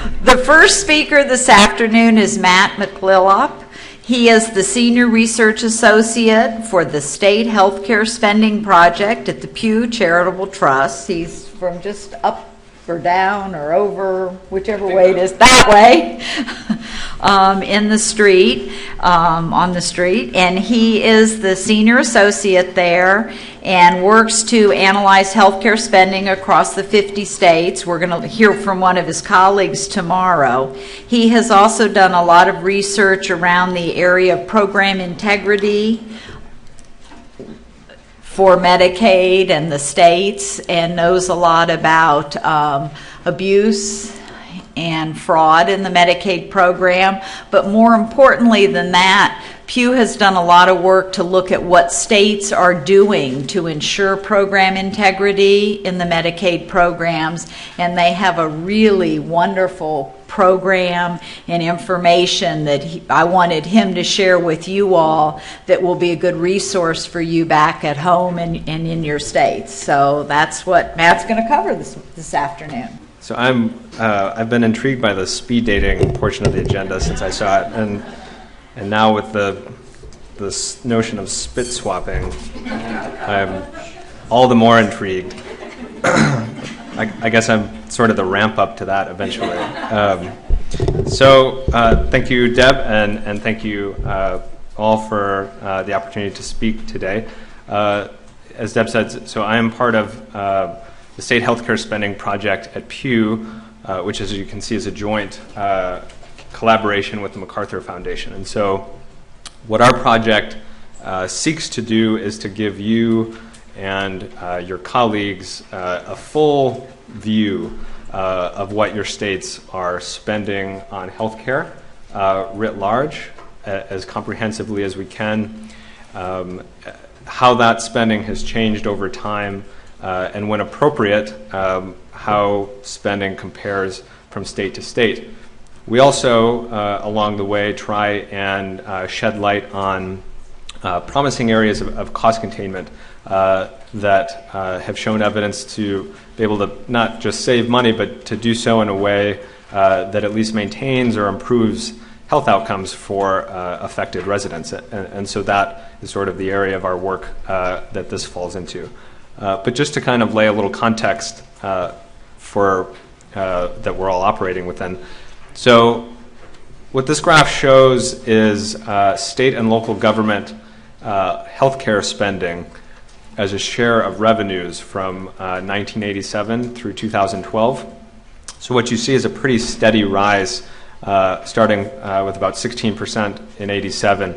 The first speaker this afternoon is Matt McClelloch. He is the Senior Research Associate for the State Healthcare Spending Project at the Pew Charitable Trust. He's from just up or down or over, whichever way it is, that way, in the street, on the street. And he is the senior associate there and works to analyze healthcare spending across the 50 states. We're going to hear from one of his colleagues tomorrow. He has also done a lot of research around the area of program integrity for Medicaid and the states, and knows a lot about abuse and fraud in the Medicaid program. But more importantly than that, Pew has done a lot of work to look at what states are doing to ensure program integrity in the Medicaid programs, and they have a really wonderful program and information that I wanted him to share with you all that will be a good resource for you back at home and in your states. So that's what Matt's going to cover this afternoon. So I've been intrigued by the speed dating portion of the agenda since I saw it, and now with this notion of spit swapping, I'm all the more intrigued. I guess I'm sort of the ramp up to that eventually. So thank you, Deb, and thank you all for the opportunity to speak today. As Deb said, so I am part of the State Healthcare Spending Project at Pew, which, as you can see, is a joint collaboration with the MacArthur Foundation. And so what our project seeks to do is to give you and your colleagues a full view of what your states are spending on healthcare writ large, as comprehensively as we can, how that spending has changed over time, and when appropriate, how spending compares from state to state. We also, along the way, try and shed light on promising areas of cost containment that have shown evidence to be able to not just save money, but to do so in a way that at least maintains or improves health outcomes for affected residents. And so that is sort of the area of our work that this falls into. But just to kind of lay a little context for that we're all operating within. So what this graph shows is state and local government healthcare spending as a share of revenues from 1987 through 2012. So what you see is a pretty steady rise, starting with about 16% in 87,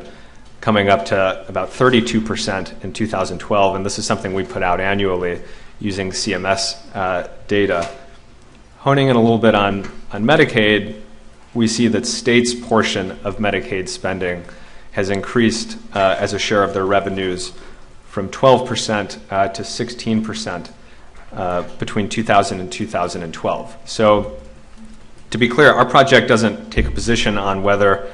coming up to about 32% in 2012, and this is something we put out annually using CMS data. Honing in a little bit on Medicaid, we see that states' portion of Medicaid spending has increased as a share of their revenues from 12% to 16% between 2000 and 2012. So to be clear, our project doesn't take a position on whether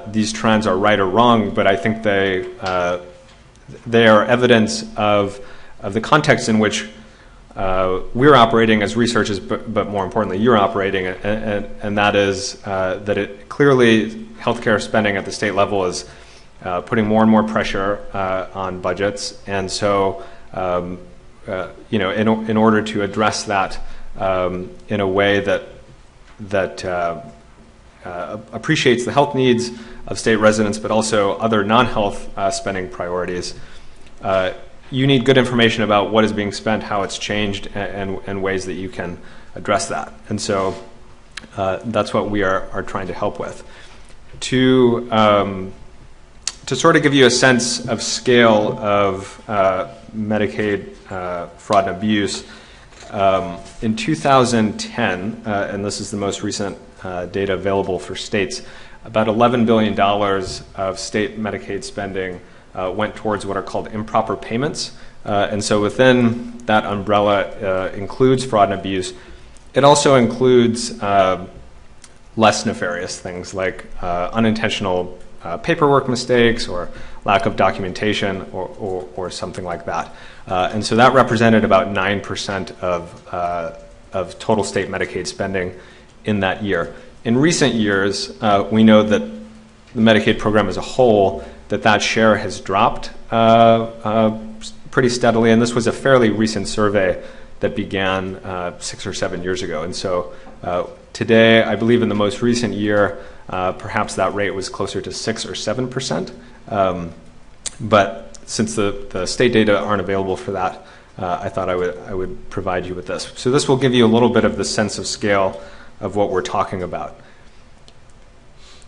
these trends are right or wrong, but I think they are evidence of the context in which we're operating as researchers, but more importantly, you're operating, and that is that it clearly healthcare spending at the state level is putting more and more pressure on budgets, and so in order to address that in a way that appreciates the health needs of state residents, but also other non-health spending priorities. You need good information about what is being spent, how it's changed, and ways that you can address that. And so that's what we are trying to help with. To sort of give you a sense of scale of Medicaid fraud and abuse, in 2010, and this is the most recent data available for states, about $11 billion of state Medicaid spending went towards what are called improper payments. And so within that umbrella includes fraud and abuse. It also includes less nefarious things like unintentional paperwork mistakes or lack of documentation or something like that. And so that represented about 9% of total state Medicaid spending in that year. In recent years, we know that the Medicaid program as a whole, that share has dropped pretty steadily, and this was a fairly recent survey that began 6 or 7 years ago. And so today, I believe in the most recent year, perhaps that rate was closer to 6 or 7%. But since the state data aren't available for that, I thought I would provide you with this. So this will give you a little bit of the sense of scale of what we're talking about.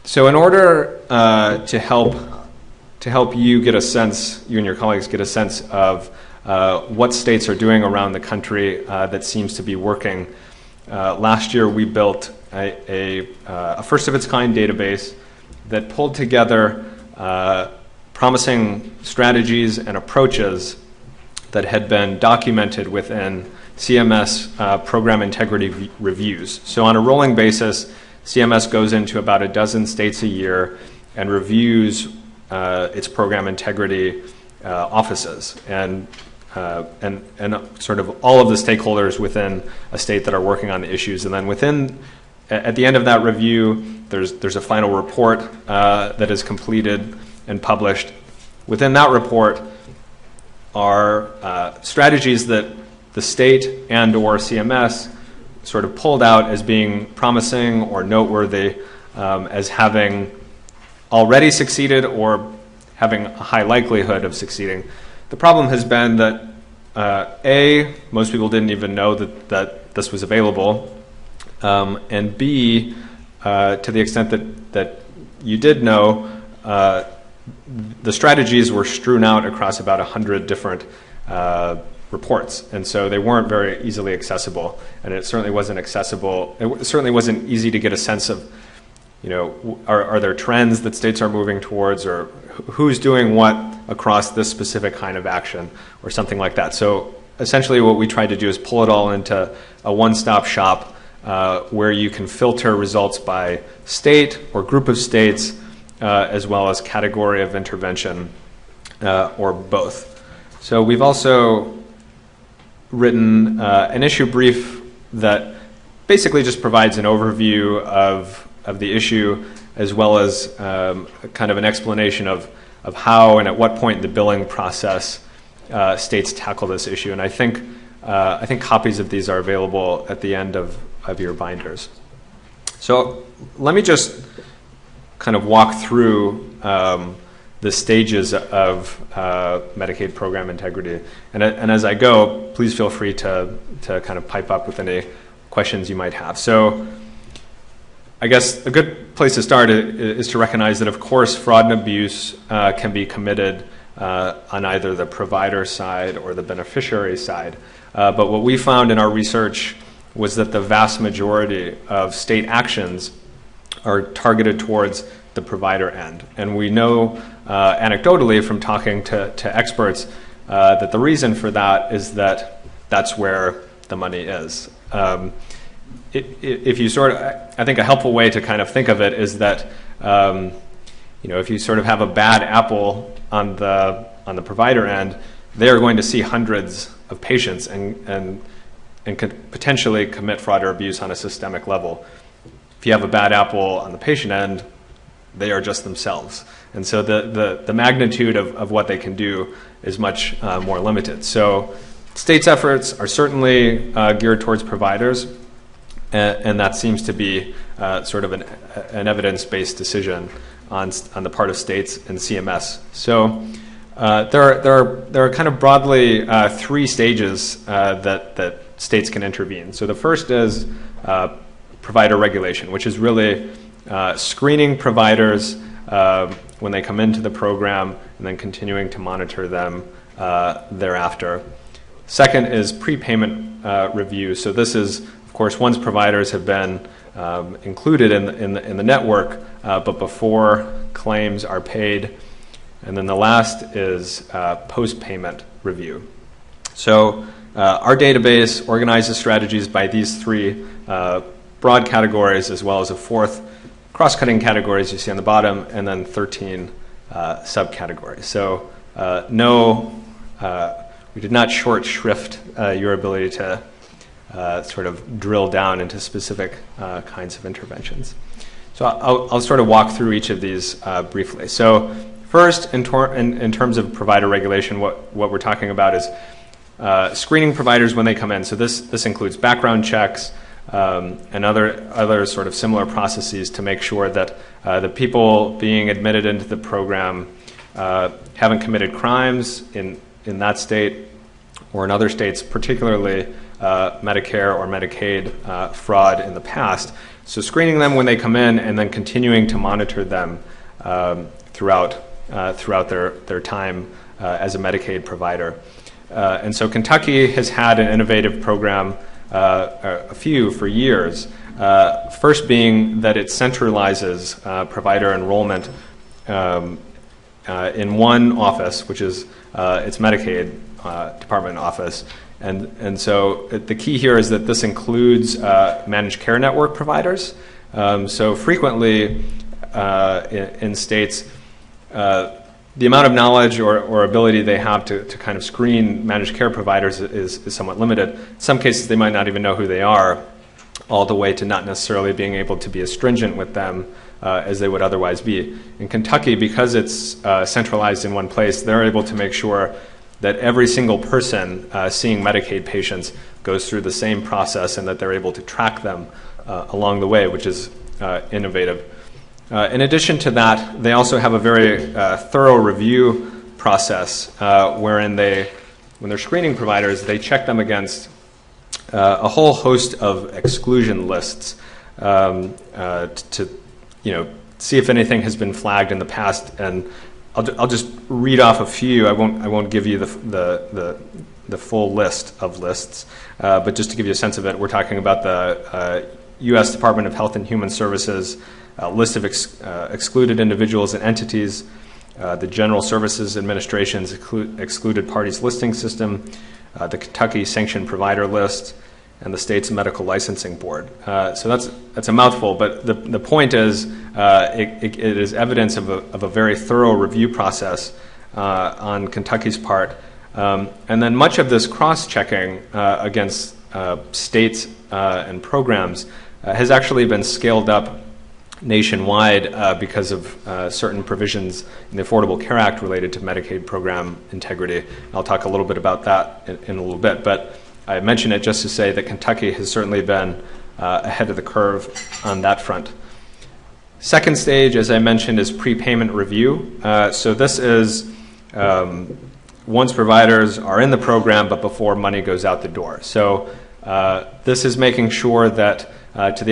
So in order to help you get a sense, you and your colleagues get a sense of what states are doing around the country that seems to be working, last year we built a first-of-its-kind database that pulled together promising strategies and approaches that had been documented within CMS program integrity reviews. So on a rolling basis, CMS goes into about a dozen states a year and reviews its program integrity offices and sort of all of the stakeholders within a state that are working on the issues. And then at the end of that review, there's a final report that is completed and published. Within that report are strategies that the state and or CMS sort of pulled out as being promising or noteworthy, as having already succeeded or having a high likelihood of succeeding. The problem has been that A, most people didn't even know that this was available, and B, to the extent that you did know, the strategies were strewn out across about 100 different reports, and so they weren't very easily accessible, and it certainly wasn't accessible. It certainly wasn't easy to get a sense of, are there trends that states are moving towards, or who's doing what across this specific kind of action, or something like that. So essentially what we tried to do is pull it all into a one-stop shop where you can filter results by state or group of states, as well as category of intervention, or both. So we've also written an issue brief that basically just provides an overview of the issue, as well as kind of an explanation of how and at what point in the billing process states tackle this issue. And I think copies of these are available at the end of your binders. So let me just kind of walk through the stages of Medicaid program integrity. And as I go, please feel free to kind of pipe up with any questions you might have. So I guess a good place to start is to recognize that, of course, fraud and abuse can be committed on either the provider side or the beneficiary side. But what we found in our research was that the vast majority of state actions are targeted towards the provider end. And we know anecdotally from talking to experts that the reason for that is that that's where the money is. If you I think a helpful way to kind of think of it is that, if you sort of have a bad apple on the provider end, they're going to see hundreds of patients and could potentially commit fraud or abuse on a systemic level. If you have a bad apple on the patient end, they are just themselves. And so the magnitude of what they can do is much more limited. So states' efforts are certainly geared towards providers, and that seems to be sort of an evidence-based decision on the part of states and CMS. So there are kind of broadly three stages that states can intervene. So the first is provider regulation, which is really screening providers when they come into the program and then continuing to monitor them thereafter. Second is prepayment review. So this is, of course, once providers have been included in the network, but before claims are paid. And then the last is post-payment review. So our database organizes strategies by these three broad categories, as well as a fourth cross-cutting categories you see on the bottom, and then 13 subcategories. So we did not short shrift your ability to sort of drill down into specific kinds of interventions. So I'll sort of walk through each of these briefly. So first, in terms of provider regulation, what we're talking about is screening providers when they come in. So this includes background checks and other sort of similar processes to make sure that the people being admitted into the program haven't committed crimes in that state or in other states, particularly Medicare or Medicaid fraud in the past. So screening them when they come in and then continuing to monitor them throughout their time as a Medicaid provider. And so Kentucky has had an innovative program, a few for years. First being that it centralizes provider enrollment in one office, which is its Medicaid department office. And so the key here is that this includes managed care network providers. So frequently in states, the amount of knowledge or ability they have to kind of screen managed care providers is somewhat limited. In some cases, they might not even know who they are, all the way to not necessarily being able to be as stringent with them as they would otherwise be. In Kentucky, because it's centralized in one place, they're able to make sure that every single person seeing Medicaid patients goes through the same process and that they're able to track them along the way, which is innovative. In addition to that, they also have a very thorough review process wherein when they're screening providers, they check them against a whole host of exclusion lists to see if anything has been flagged in the past. And I'll just read off a few. I won't give you the full list of lists, but just to give you a sense of it, we're talking about the U.S. Department of Health and Human Services list of excluded individuals and entities, the General Services Administration's excluded parties listing system, the Kentucky Sanctioned Provider List, and the state's medical licensing board. So that's a mouthful, but the point is it is evidence of a very thorough review process on Kentucky's part. And then much of this cross-checking against states and programs has actually been scaled up nationwide because of certain provisions in the Affordable Care Act related to Medicaid program integrity. I'll talk a little bit about that in a little bit, but I mention it just to say that Kentucky has certainly been ahead of the curve on that front. Second stage, as I mentioned, is prepayment review. So this is once providers are in the program, but before money goes out the door. So this is making sure that to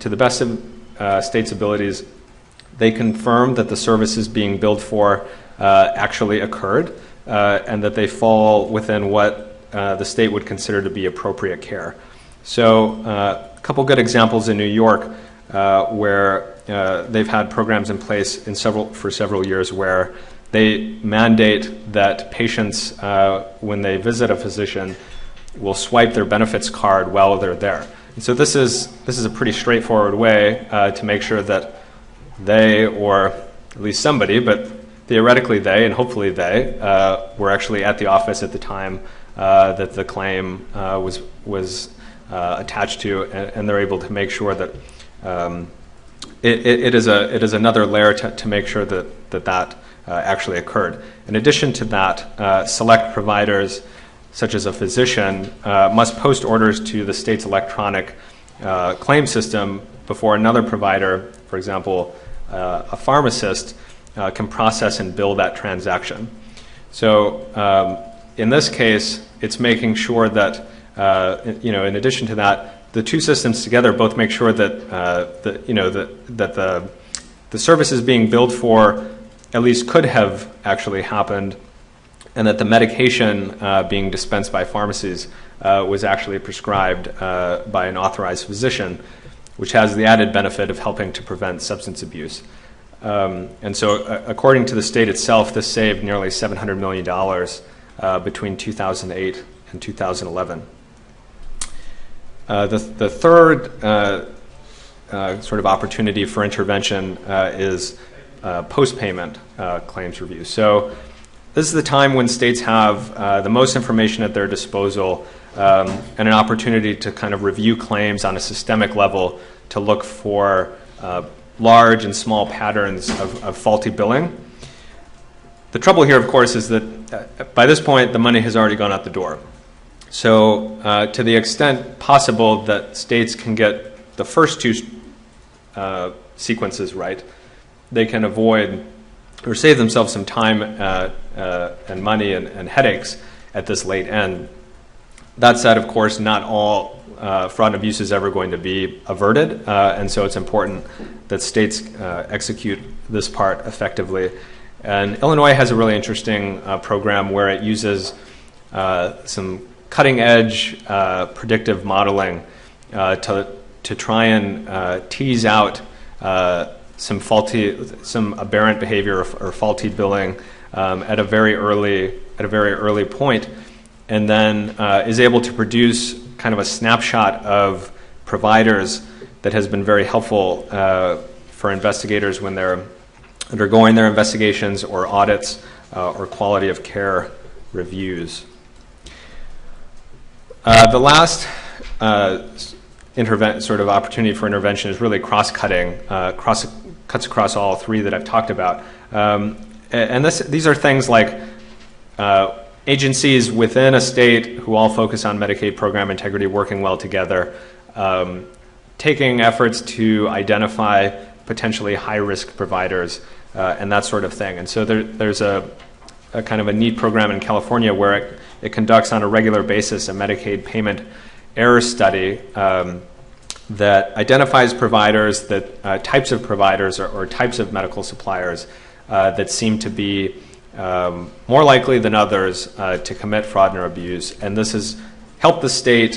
the best of states' abilities, they confirm that the services being billed for actually occurred and that they fall within what the state would consider to be appropriate care. So a couple good examples in New York where they've had programs in place for several years where they mandate that patients, when they visit a physician, will swipe their benefits card while they're there. And so this is a pretty straightforward way to make sure that they, or at least somebody, but theoretically they and hopefully they, were actually at the office at the time that the claim was attached to, and they're able to make sure that it is another layer to make sure that actually occurred. In addition to that, select providers, such as a physician, must post orders to the state's electronic claim system before another provider, for example, a pharmacist, can process and bill that transaction. So in this case, it's making sure that, in addition to that, the two systems together both make sure that the services being billed for at least could have actually happened, and that the medication being dispensed by pharmacies was actually prescribed by an authorized physician, which has the added benefit of helping to prevent substance abuse. And so according to the state itself, this saved nearly $700 million between 2008 and 2011. The third sort of opportunity for intervention is post-payment claims review. So this is the time when states have the most information at their disposal and an opportunity to kind of review claims on a systemic level to look for large and small patterns of faulty billing. The trouble here, of course, is that by this point, the money has already gone out the door. So to the extent possible that states can get the first two sequences right, they can avoid or save themselves some time and money and headaches at this late end. That said, of course, not all fraud and abuse is ever going to be averted, and so it's important that states execute this part effectively. And Illinois has a really interesting program where it uses some cutting-edge predictive modeling to try and tease out some aberrant behavior or faulty billing at a very early point, and then is able to produce kind of a snapshot of providers that has been very helpful for investigators when they're undergoing their investigations or audits or quality of care reviews. The last sort of opportunity for intervention is really cross-cutting, cuts across all three that I've talked about. And these are things like agencies within a state who all focus on Medicaid program integrity working well together, taking efforts to identify potentially high-risk providers, and that sort of thing. And so there's a kind of a neat program in California where it conducts on a regular basis a Medicaid payment error study that identifies providers, types of providers or types of medical suppliers that seem to be more likely than others to commit fraud or abuse. And this has helped the state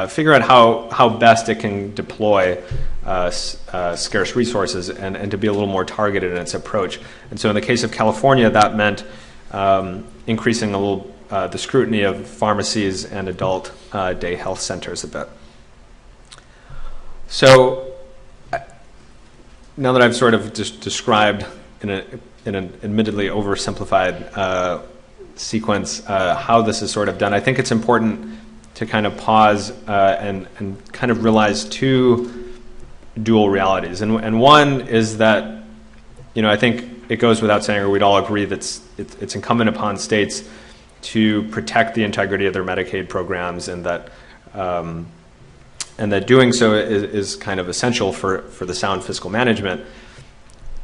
figure out how best it can deploy scarce resources and to be a little more targeted in its approach. And so in the case of California, that meant increasing a little the scrutiny of pharmacies and adult day health centers a bit. So now that I've sort of just described in an admittedly oversimplified sequence how this is sort of done, I think it's important to kind of pause and kind of realize two dual realities. And one is that, I think it goes without saying, or we'd all agree, that it's incumbent upon states to protect the integrity of their Medicaid programs, and that doing so is kind of essential for the sound fiscal management.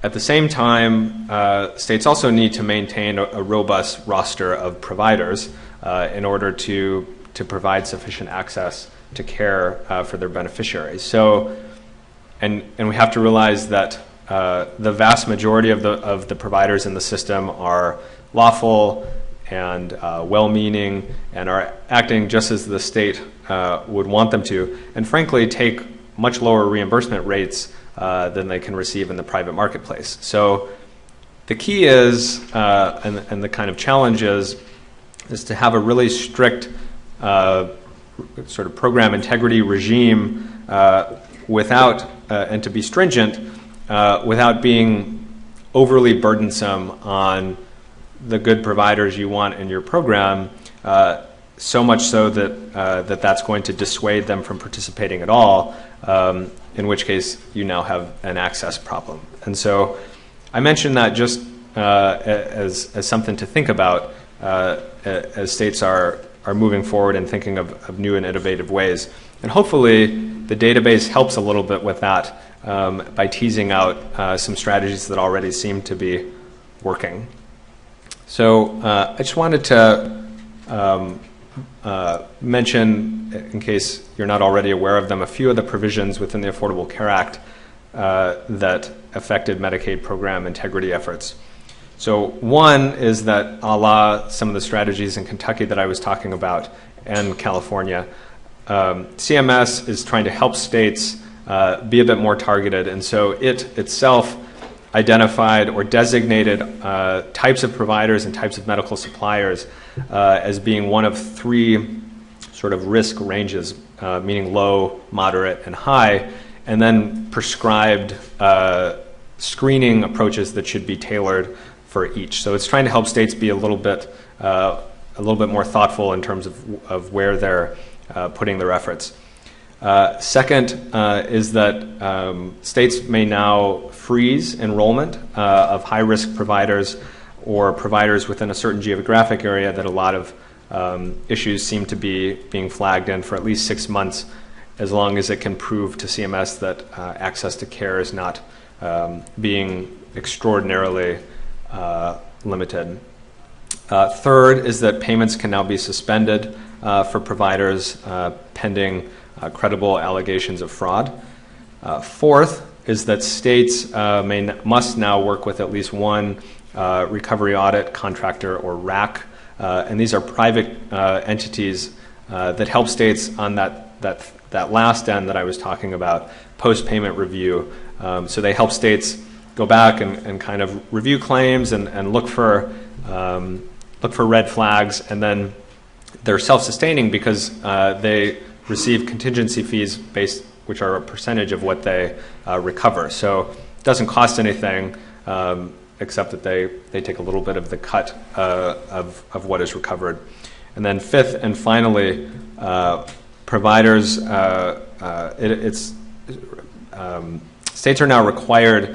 At the same time, states also need to maintain a robust roster of providers in order to provide sufficient access to care for their beneficiaries. So, and we have to realize that the vast majority of the providers in the system are lawful and well-meaning and are acting just as the state would want them to, and frankly take much lower reimbursement rates than they can receive in the private marketplace. So the key is, and the kind of challenge is to have a really strict sort of program integrity regime without, and to be stringent without being overly burdensome on the good providers you want in your program, so much so that that's going to dissuade them from participating at all, in which case you now have an access problem. And so I mentioned that just as something to think about as states are moving forward and thinking of new and innovative ways. And hopefully the database helps a little bit with that by teasing out some strategies that already seem to be working. So I just wanted to mention, in case you're not already aware of them, a few of the provisions within the Affordable Care Act that affected Medicaid program integrity efforts. So one is that, a la some of the strategies in Kentucky that I was talking about and California, CMS is trying to help states be a bit more targeted, and so it itself identified or designated types of providers and types of medical suppliers as being one of three sort of risk ranges, meaning low, moderate, and high, and then prescribed screening approaches that should be tailored for each. So it's trying to help states be a little bit little bit more thoughtful in terms of where they're putting their efforts. Second is that states may now freeze enrollment of high-risk providers or providers within a certain geographic area that a lot of issues seem to be being flagged in for at least 6 months, as long as it can prove to CMS that access to care is not being extraordinarily limited. Third is that payments can now be suspended for providers pending credible allegations of fraud. Fourth is that states must now work with at least one recovery audit contractor or RAC, and these are private entities that help states on that last end that I was talking about, post-payment review. So they help states go back and kind of review claims and look for red flags, and then they're self-sustaining because they receive contingency fees which are a percentage of what they recover. So it doesn't cost anything except that they take a little bit of the cut of what is recovered. And then fifth and finally, providers, states are now required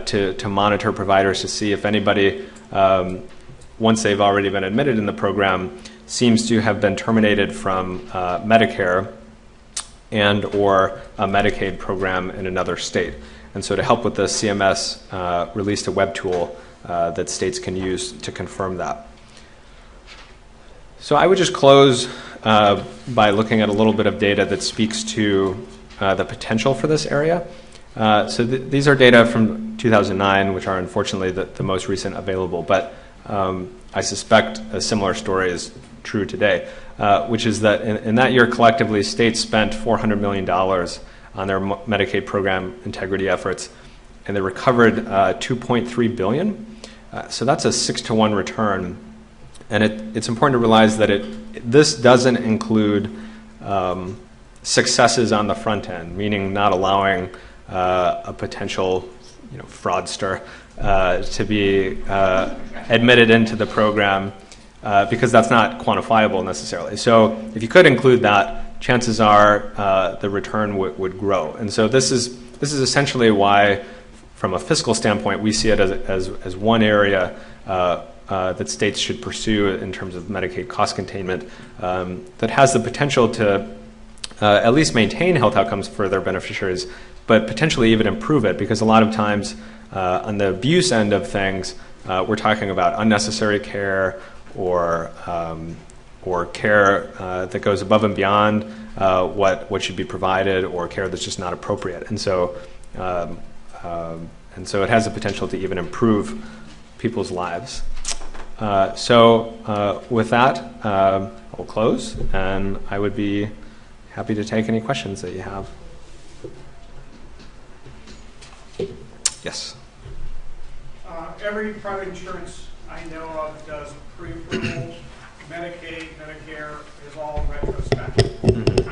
to monitor providers to see if anybody, once they've already been admitted in the program, seems to have been terminated from Medicare and or a Medicaid program in another state. And so to help with this, CMS released a web tool that states can use to confirm that. So I would just close by looking at a little bit of data that speaks to the potential for this area. So these are data from 2009, which are unfortunately the most recent available, but I suspect a similar story is true today, which is that in that year collectively, states spent $400 million on their Medicaid program integrity efforts, and they recovered $2.3 billion. So that's a 6-to-1 return, and it's important to realize that this doesn't include successes on the front end, meaning not allowing a potential fraudster to be admitted into the program, because that's not quantifiable necessarily. So if you could include that, chances are the return would grow. And so this is essentially why, from a fiscal standpoint, we see it as one area that states should pursue in terms of Medicaid cost containment that has the potential to at least maintain health outcomes for their beneficiaries, but potentially even improve it, because a lot of times on the abuse end of things, we're talking about unnecessary care or care that goes above and beyond what should be provided, or care that's just not appropriate. And so it has the potential to even improve people's lives. So with that, I'll close, and I would be happy to take any questions that you have. Yes. Every private insurance I know of does pre-approval. Medicaid, Medicare is all retrospective.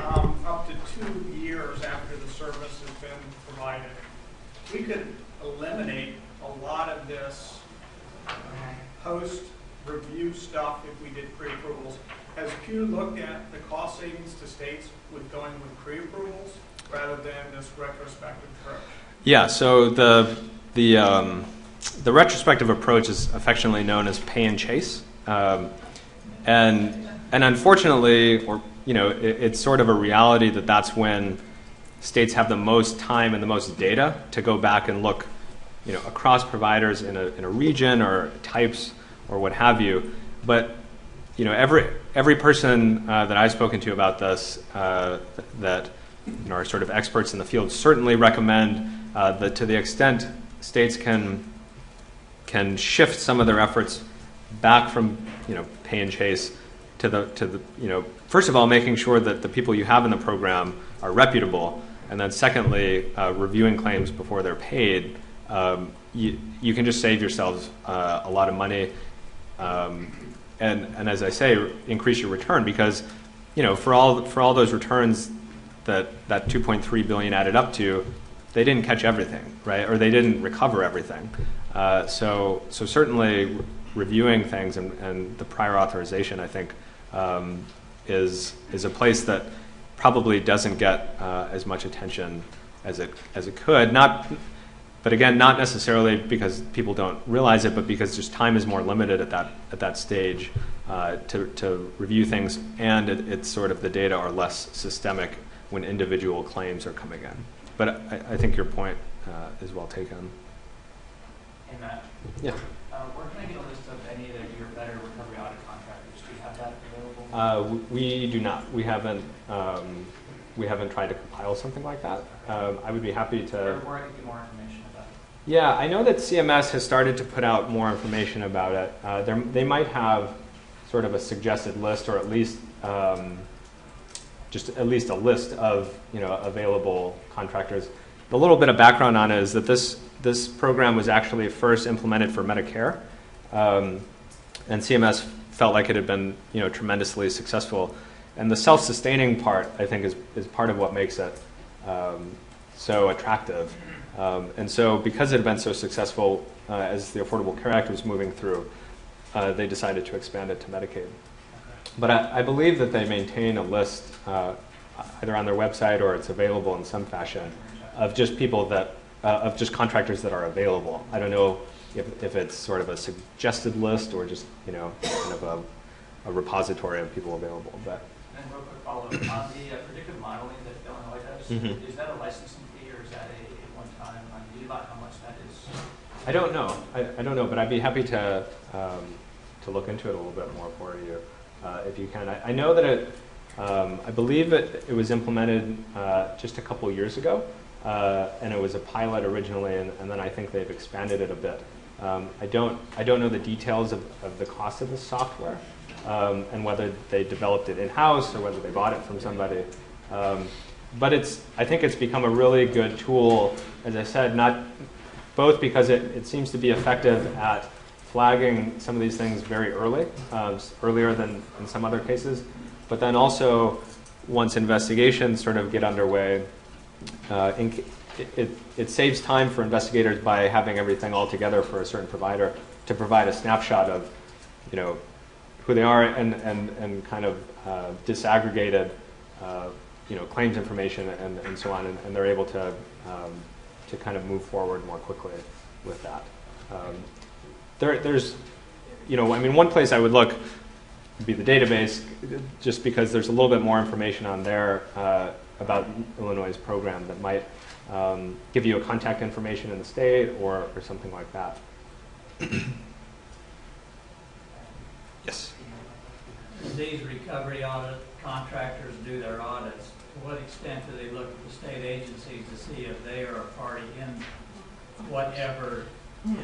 Up to 2 years after the service has been provided. We could eliminate a lot of this post-review stuff if we did pre-approvals. Has Pew looked at the cost savings to states with going with pre-approvals rather than this retrospective approach? Yeah, so the retrospective approach is affectionately known as pay and chase, and unfortunately, it's sort of a reality that that's when states have the most time and the most data to go back and look, across providers in a region or types or what have you. But every person that I've spoken to about this that are sort of experts in the field certainly recommend that to the extent states can shift some of their efforts back from pay and chase to the first of all, making sure that the people you have in the program are reputable, and then secondly, reviewing claims before they're paid. You can just save yourselves a lot of money, and as I say, increase your return, because for all those returns that 2.3 billion added up to, they didn't catch everything, right? Or they didn't recover everything. So certainly reviewing things and the prior authorization, I think, is a place that probably doesn't get as much attention as it could. But again, not necessarily because people don't realize it, but because just time is more limited at that stage to review things, and it's sort of the data are less systemic when individual claims are coming in. But I think your point is well taken. Hey, Matt. Yeah. Where can I get a list of any of your better recovery audit contractors? Do you have that available? We do not. We haven't tried to compile something like that. I would be happy to. Where I can get more information about it. Yeah, I know that CMS has started to put out more information about it. They might have sort of a suggested list, or at least just at least a list of available contractors. A little bit of background on it is that this program was actually first implemented for Medicare, and CMS felt like it had been tremendously successful. And the self-sustaining part, I think, is part of what makes it so attractive. And so because it had been so successful as the Affordable Care Act was moving through, they decided to expand it to Medicaid. But I believe that they maintain a list either on their website or it's available in some fashion of just people that, of just contractors that are available. I don't know if it's sort of a suggested list or just, kind of a repository of people available. But. And real quick follow-up. On the predictive modeling that Illinois does, is that a licensing fee or is that a one-time fee? About how much that is? I don't know. I don't know, but I'd be happy to look into it a little bit more for you if you can. I know that I believe it was implemented just a couple years ago, and it was a pilot originally, and then I think they've expanded it a bit. I don't know the details of the cost of the software. And whether they developed it in-house or whether they bought it from somebody. But I think it's become a really good tool, as I said, both because it seems to be effective at flagging some of these things very early, earlier than in some other cases, but then also once investigations sort of get underway, it saves time for investigators by having everything all together for a certain provider to provide a snapshot of, who they are and kind of disaggregated, claims information and so on, and they're able to kind of move forward more quickly with that. There's, one place I would look would be the database, just because there's a little bit more information on there about Illinois' program that might give you a contact information in the state or something like that. Yes. These recovery audit contractors do their audits. To what extent do they look at the state agencies to see if they are a party in whatever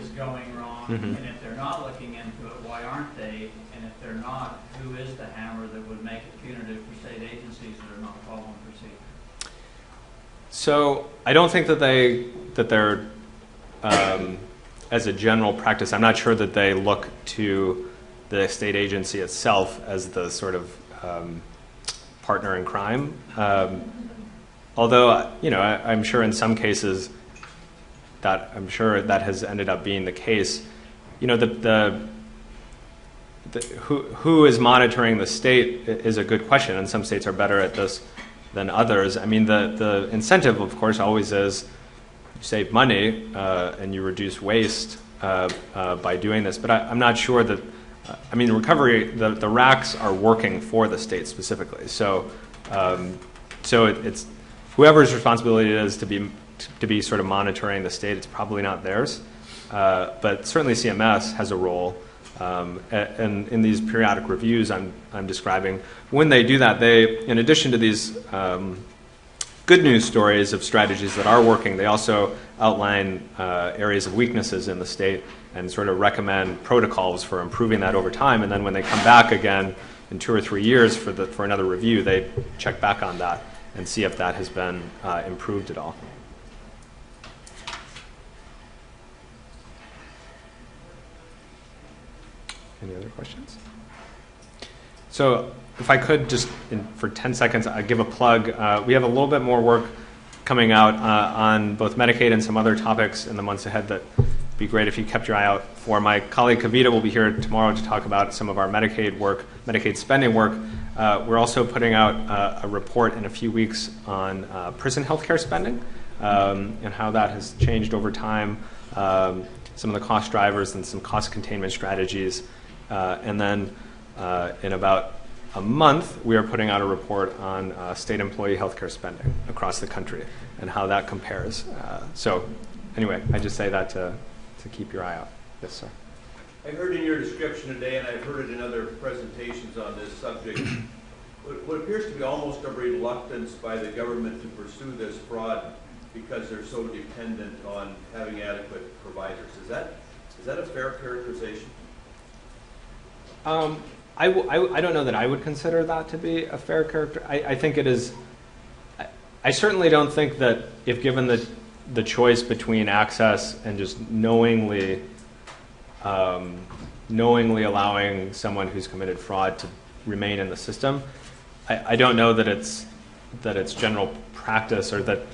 is going wrong? Mm-hmm. And if they're not looking into it, why aren't they? And if they're not, who is the hammer that would make it punitive for state agencies that are not following procedure? So I don't think that they're as a general practice, I'm not sure that they look to the state agency itself as the sort of partner in crime. Although, I'm sure in some cases that has ended up being the case. Who is monitoring the state is a good question, and some states are better at this than others. I mean, the incentive, of course, always is you save money and you reduce waste by doing this. But I'm not sure that. Recovery, the RACs are working for the state specifically. So it's whoever's responsibility it is to be sort of monitoring the state. It's probably not theirs, but certainly CMS has a role. And in these periodic reviews I'm describing, when they do that, they, in addition to these good news stories of strategies that are working, they also outline areas of weaknesses in the state and sort of recommend protocols for improving that over time. And then when they come back again in 2 or 3 years for another review, they check back on that and see if that has been improved at all. Any other questions? So if I could just, for 10 seconds, I'd give a plug. We have a little bit more work coming out on both Medicaid and some other topics in the months ahead that be great if you kept your eye out for. My colleague Kavita will be here tomorrow to talk about some of our Medicaid work, Medicaid spending work. We're also putting out a report in a few weeks on prison healthcare spending and how that has changed over time, some of the cost drivers and some cost containment strategies. And then in about a month, we are putting out a report on state employee healthcare spending across the country and how that compares. So anyway, I just say that to keep your eye out. Yes, sir. I heard in your description today, and I've heard it in other presentations on this subject, what appears to be almost a reluctance by the government to pursue this fraud because they're so dependent on having adequate providers. Is that a fair characterization? I don't know that I would consider that to be a fair character. I think it is. I certainly don't think that if given the choice between access and just knowingly allowing someone who's committed fraud to remain in the system, I don't know that it's general practice or that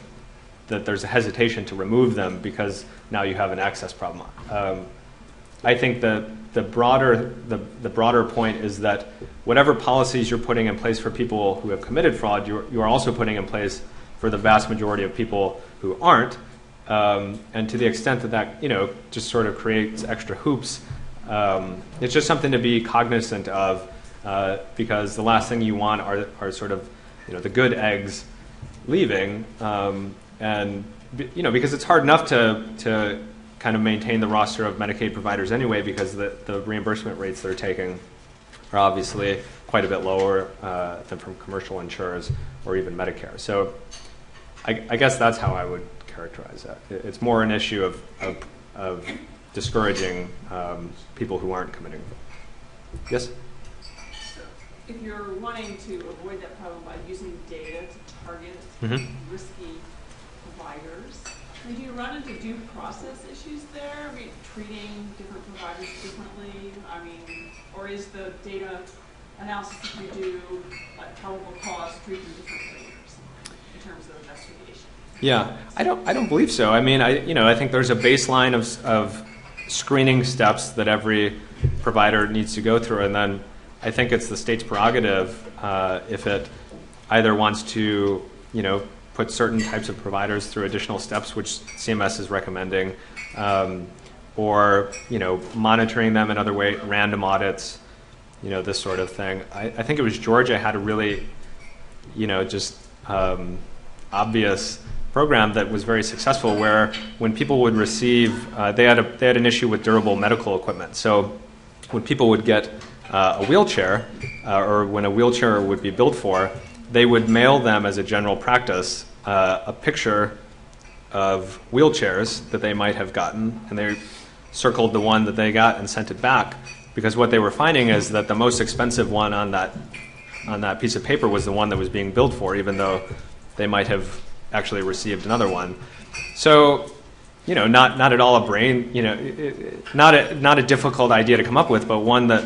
there's a hesitation to remove them because now you have an access problem. I think the broader point is that whatever policies you're putting in place for people who have committed fraud, you are also putting in place for the vast majority of people who aren't. And to the extent that just sort of creates extra hoops, it's just something to be cognizant of because the last thing you want are sort of the good eggs leaving, and because it's hard enough to kind of maintain the roster of Medicaid providers anyway, because the reimbursement rates they're taking are obviously quite a bit lower than from commercial insurers or even Medicare. So I guess that's how I would characterize that. It's more an issue of discouraging people who aren't committing. Yes? If you're wanting to avoid that problem by using data to target risky providers, do you run into due process issues there? I mean, treating different providers differently? I mean, or is the data analysis that you do like probable cause treat them differently in terms of investigation? Yeah, I don't believe so. I mean, I think there's a baseline of screening steps that every provider needs to go through, and then I think it's the state's prerogative if it either wants to, put certain types of providers through additional steps, which CMS is recommending, or monitoring them in other ways, random audits, this sort of thing. I think it was Georgia had a really, obvious program that was very successful, where when people would receive, they had an issue with durable medical equipment. So when people would get a wheelchair, or when a wheelchair would be billed for, they would mail them as a general practice a picture of wheelchairs that they might have gotten, and they circled the one that they got and sent it back, because what they were finding is that the most expensive one on that piece of paper was the one that was being billed for, even though they might have actually received another one. So, not at all a brain, not a difficult idea to come up with, but one that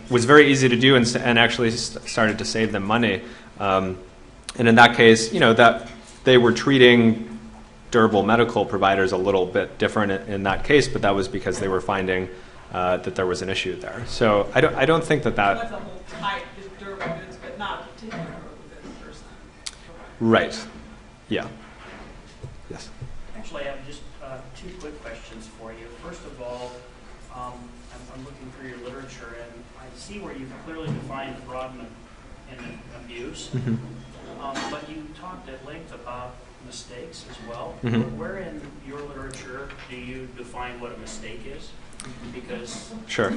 was very easy to do and actually started to save them money. And in that case, that they were treating durable medical providers a little bit different in that case, but that was because they were finding that there was an issue there. So I don't think that. That's a whole type of durable goods, but not a particular durable goods person. Right. Yeah. Yes. Actually, I have just two quick questions for you. First of all, I'm looking through your literature, and I see where you've clearly defined fraud and abuse, but you talked at length about mistakes as well. Where in your literature do you define what a mistake is? Because sure.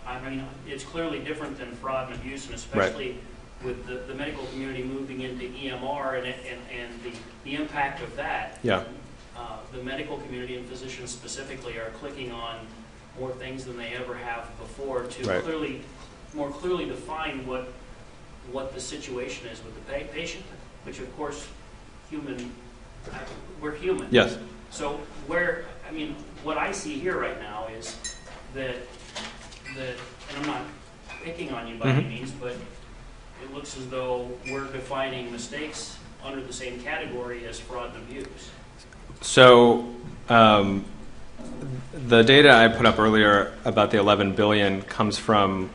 I mean, it's clearly different than fraud and abuse, and especially with the medical community moving into EMR and the impact of that. Yeah. The medical community and physicians specifically are clicking on more things than they ever have before to more clearly define what the situation is with the patient, which of course we're human. Yes. So what I see here right now is that and I'm not picking on you by any means, but it looks as though we're defining mistakes under the same category as fraud and abuse. So the data I put up earlier about the 11 billion comes from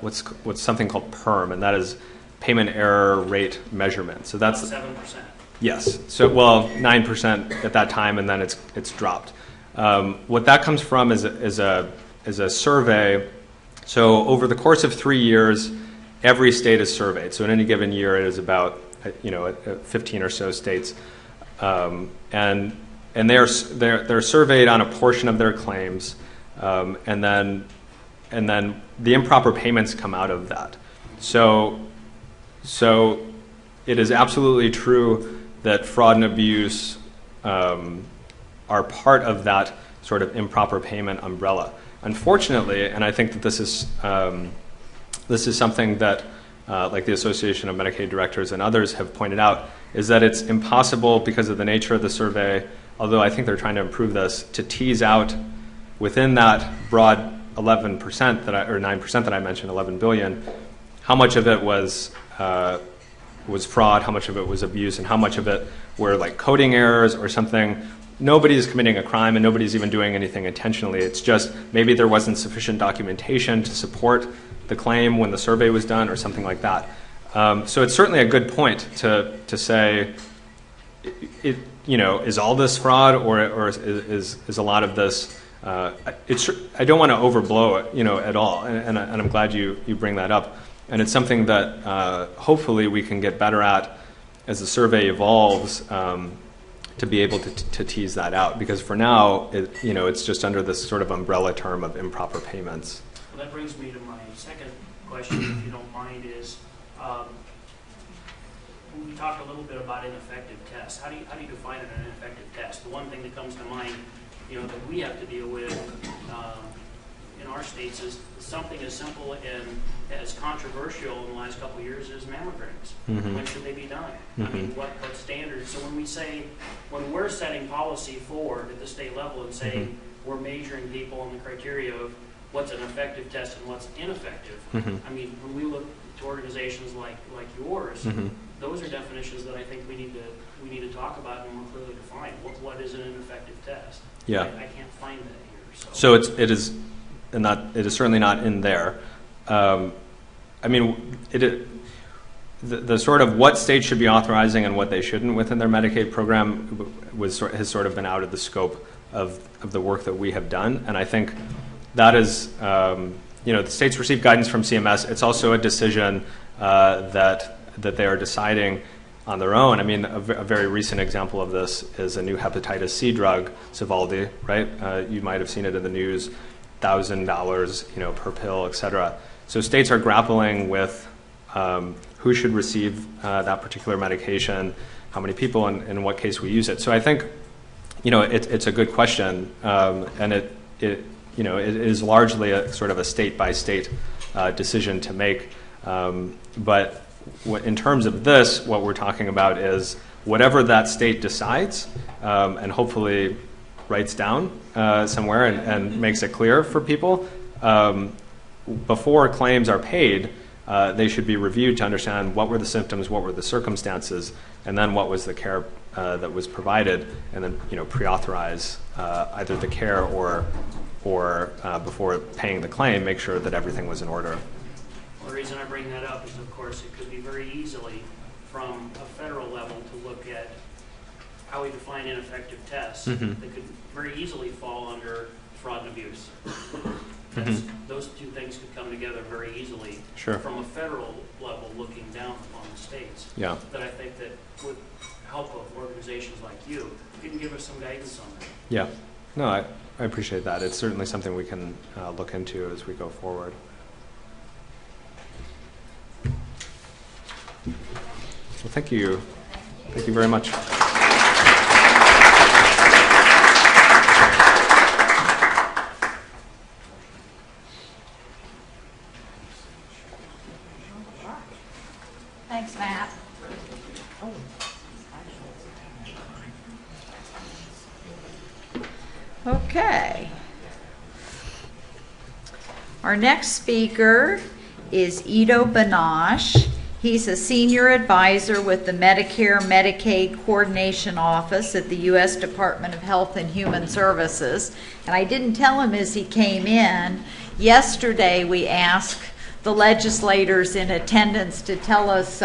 what's something called PERM, and that is payment error rate measurement. So that's 7%. yes. So 9% at that time, and then it's dropped. What that comes from is a survey. So over the course of 3 years, every state is surveyed. So in any given year, it is about 15 or so states, and they're surveyed on a portion of their claims, and then the improper payments come out of that. So it is absolutely true that fraud and abuse are part of that sort of improper payment umbrella. Unfortunately, and I think that this is something that like the Association of Medicaid Directors and others have pointed out, is that it's impossible because of the nature of the survey, although I think they're trying to improve this, to tease out within that broad 11% or 9% that I mentioned, 11 billion, how much of it was fraud, how much of it was abuse, and how much of it were like coding errors or something. Nobody's committing a crime and nobody's even doing anything intentionally. It's just maybe there wasn't sufficient documentation to support the claim when the survey was done or something like that. So it's certainly a good point to say, is all this fraud or is a lot of this, I don't want to overblow it, at all. And I'm glad you bring that up. And it's something that hopefully we can get better at as the survey evolves, to be able to tease that out. Because for now, it's just under this sort of umbrella term of improper payments. Well, that brings me to my second question, if you don't mind, is we talked a little bit about ineffective tests. How do you define an ineffective test? The one thing that comes to mind, that we have to deal with in our states is something as simple and as controversial in the last couple of years as mammograms. Mm-hmm. When should they be done? Mm-hmm. I mean, what standards? So when we're setting policy forward at the state level and saying Mm-hmm. we're measuring people on the criteria of what's an effective test and what's ineffective. Mm-hmm. I mean, when we look to organizations like yours, Mm-hmm. those are definitions that I think we need to talk about and more clearly define. What is an ineffective test? Yeah. I can't find that here. So it is certainly not in there. I mean, the sort of what states should be authorizing and what they shouldn't within their Medicaid program has sort of been out of the scope of the work that we have done, and I think that is, the states receive guidance from CMS. It's also a decision that they are deciding on their own. I mean, a very recent example of this is a new hepatitis C drug, Sovaldi, right? You might have seen it in the news, $1,000, per pill, et cetera. So states are grappling with who should receive that particular medication, how many people, and in what case we use it. So I think, it's a good question, and it is largely a sort of a state-by-state decision to make. But in terms of this, what we're talking about is whatever that state decides, and hopefully writes down somewhere and makes it clear for people, before claims are paid, they should be reviewed to understand what were the symptoms, what were the circumstances, and then what was the care that was provided, and then pre-authorize either the care or before paying the claim, make sure that everything was in order. Well, the reason I bring that up is, of course, it could be very easily from a federal level to look at how we define ineffective tests. Mm-hmm. That could very easily fall under fraud and abuse. Mm-hmm. Those two things could come together very easily. Sure. From a federal level, looking down upon the states. Yeah. That I think that with help of organizations like you can give us some guidance on that. Yeah. No, I appreciate that. It's certainly something we can look into as we go forward. Well, thank you. Thank you very much. Thanks, Matt. Okay. Our next speaker is Ido Banash. He's a senior advisor with the Medicare Medicaid Coordination Office at the U.S. Department of Health and Human Services. And I didn't tell him as he came in, yesterday we asked the legislators in attendance to tell us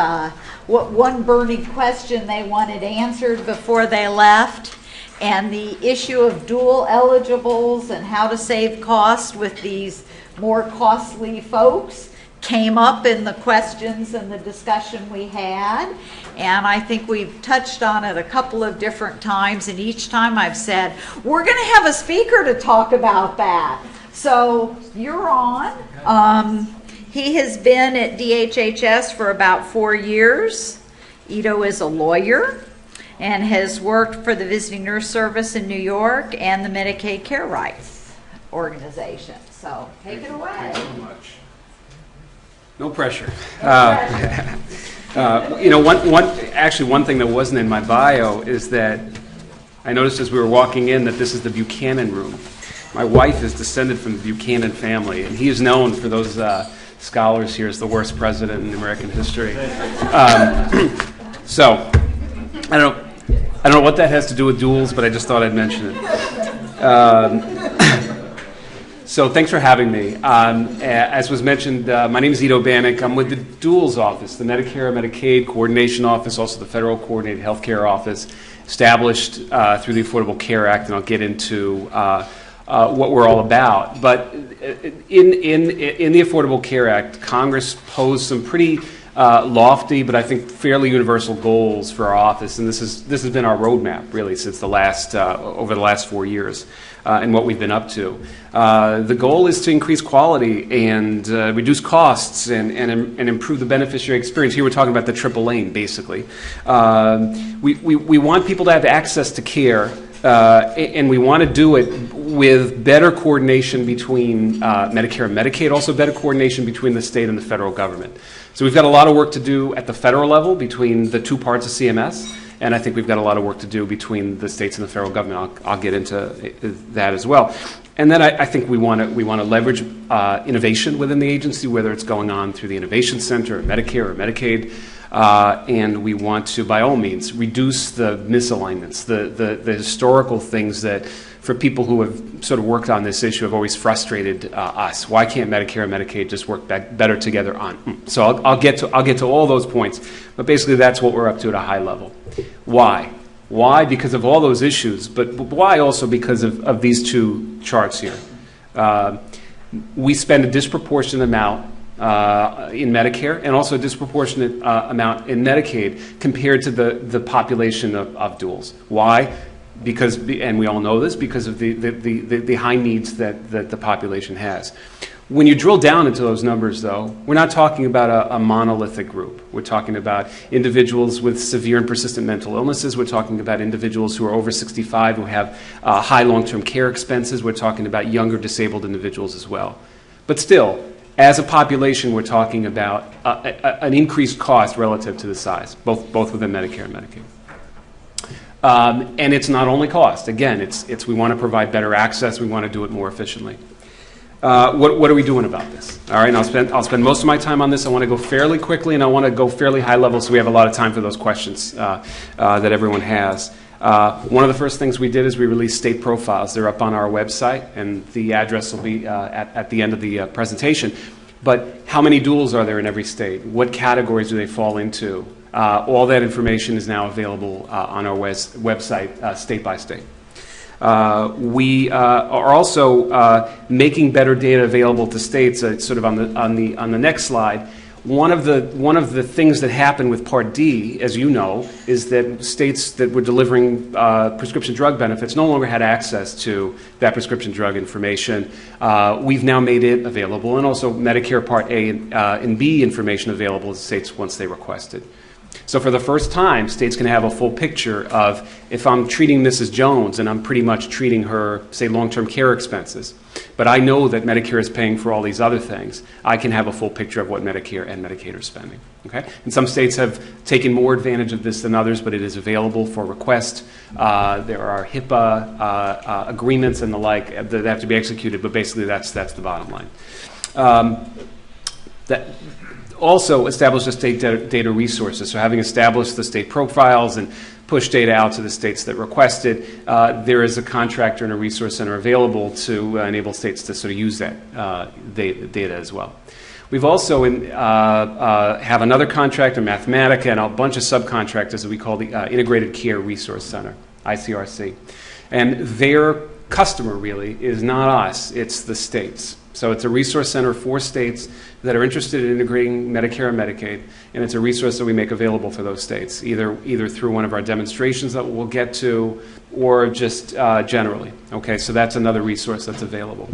what one burning question they wanted answered before they left. And the issue of dual eligibles and how to save costs with these more costly folks came up in the questions and the discussion we had, and I think we've touched on it a couple of different times, and each time I've said, we're going to have a speaker to talk about that. So you're on. He has been at DHHS for about 4 years. Ito is a lawyer and has worked for the Visiting Nurse Service in New York and the Medicaid Care Rights Organization. So take it away. Thanks so much. No pressure. One thing that wasn't in my bio is that I noticed as we were walking in that this is the Buchanan room. My wife is descended from the Buchanan family, and he is known for those scholars here as the worst president in American history. So I don't know what that has to do with duels, but I just thought I'd mention it. So thanks for having me. As was mentioned, my name is Ito Bannock. I'm with the Duals Office, the Medicare Medicaid Coordination Office, also the Federal Coordinated Healthcare Office, established through the Affordable Care Act, and I'll get into what we're all about. But in the Affordable Care Act, Congress posed some pretty lofty, but I think fairly universal goals for our office, and this has been our roadmap really since over the last 4 years, and what we've been up to. The goal is to increase quality and reduce costs and improve the beneficiary experience. Here we're talking about the triple aim, basically. We want people to have access to care, and we want to do it with better coordination between Medicare and Medicaid, also better coordination between the state and the federal government. So we've got a lot of work to do at the federal level between the two parts of CMS, and I think we've got a lot of work to do between the states and the federal government. I'll get into that as well. And then I think we want to leverage innovation within the agency, whether it's going on through the Innovation Center, or Medicare or Medicaid, and we want to, by all means, reduce the misalignments, the historical things that, for people who have sort of worked on this issue, have always frustrated us. Why can't Medicare and Medicaid just work better together on? So I'll get to all those points, but basically that's what we're up to at a high level. Why? Why? Because of all those issues, but why also because of these two charts here. We spend a disproportionate amount in Medicare and also a disproportionate amount in Medicaid compared to the population of duals. Why? Because, and we all know this, because of the high needs that the population has. When you drill down into those numbers, though, we're not talking about a monolithic group. We're talking about individuals with severe and persistent mental illnesses. We're talking about individuals who are over 65 who have high long-term care expenses. We're talking about younger disabled individuals as well. But still, as a population, we're talking about an increased cost relative to the size, both within Medicare and Medicaid. And it's not only cost. Again, it's we want to provide better access. We want to do it more efficiently. What are we doing about this? All right, and I'll spend most of my time on this. I want to go fairly quickly, and I want to go fairly high level, so we have a lot of time for those questions that everyone has. One of the first things we did is we released state profiles. They're up on our website, and the address will be at the end of the presentation. But how many duals are there in every state? What categories do they fall into? All that information is now available on our website, state by state. We are also making better data available to states. Sort of on the next slide. One of the things that happened with Part D, as you know, is that states that were delivering prescription drug benefits no longer had access to that prescription drug information. We've now made it available, and also Medicare Part A and B information available to states once they request it. So for the first time, states can have a full picture of, if I'm treating Mrs. Jones and I'm pretty much treating her, say, long-term care expenses, but I know that Medicare is paying for all these other things, I can have a full picture of what Medicare and Medicaid are spending. Okay? And some states have taken more advantage of this than others, but it is available for request. There are HIPAA agreements and the like that have to be executed, but basically that's the bottom line. also establish the state data resources. So having established the state profiles and push data out to the states that request it, there is a contractor and a resource center available to enable states to sort of use that data as well. We've also have another contractor, Mathematica, and a bunch of subcontractors that we call the Integrated Care Resource Center, ICRC. And their customer really is not us, it's the states. So it's a resource center for states that are interested in integrating Medicare and Medicaid, and it's a resource that we make available for those states, either through one of our demonstrations that we'll get to, or just generally. Okay, so that's another resource that's available.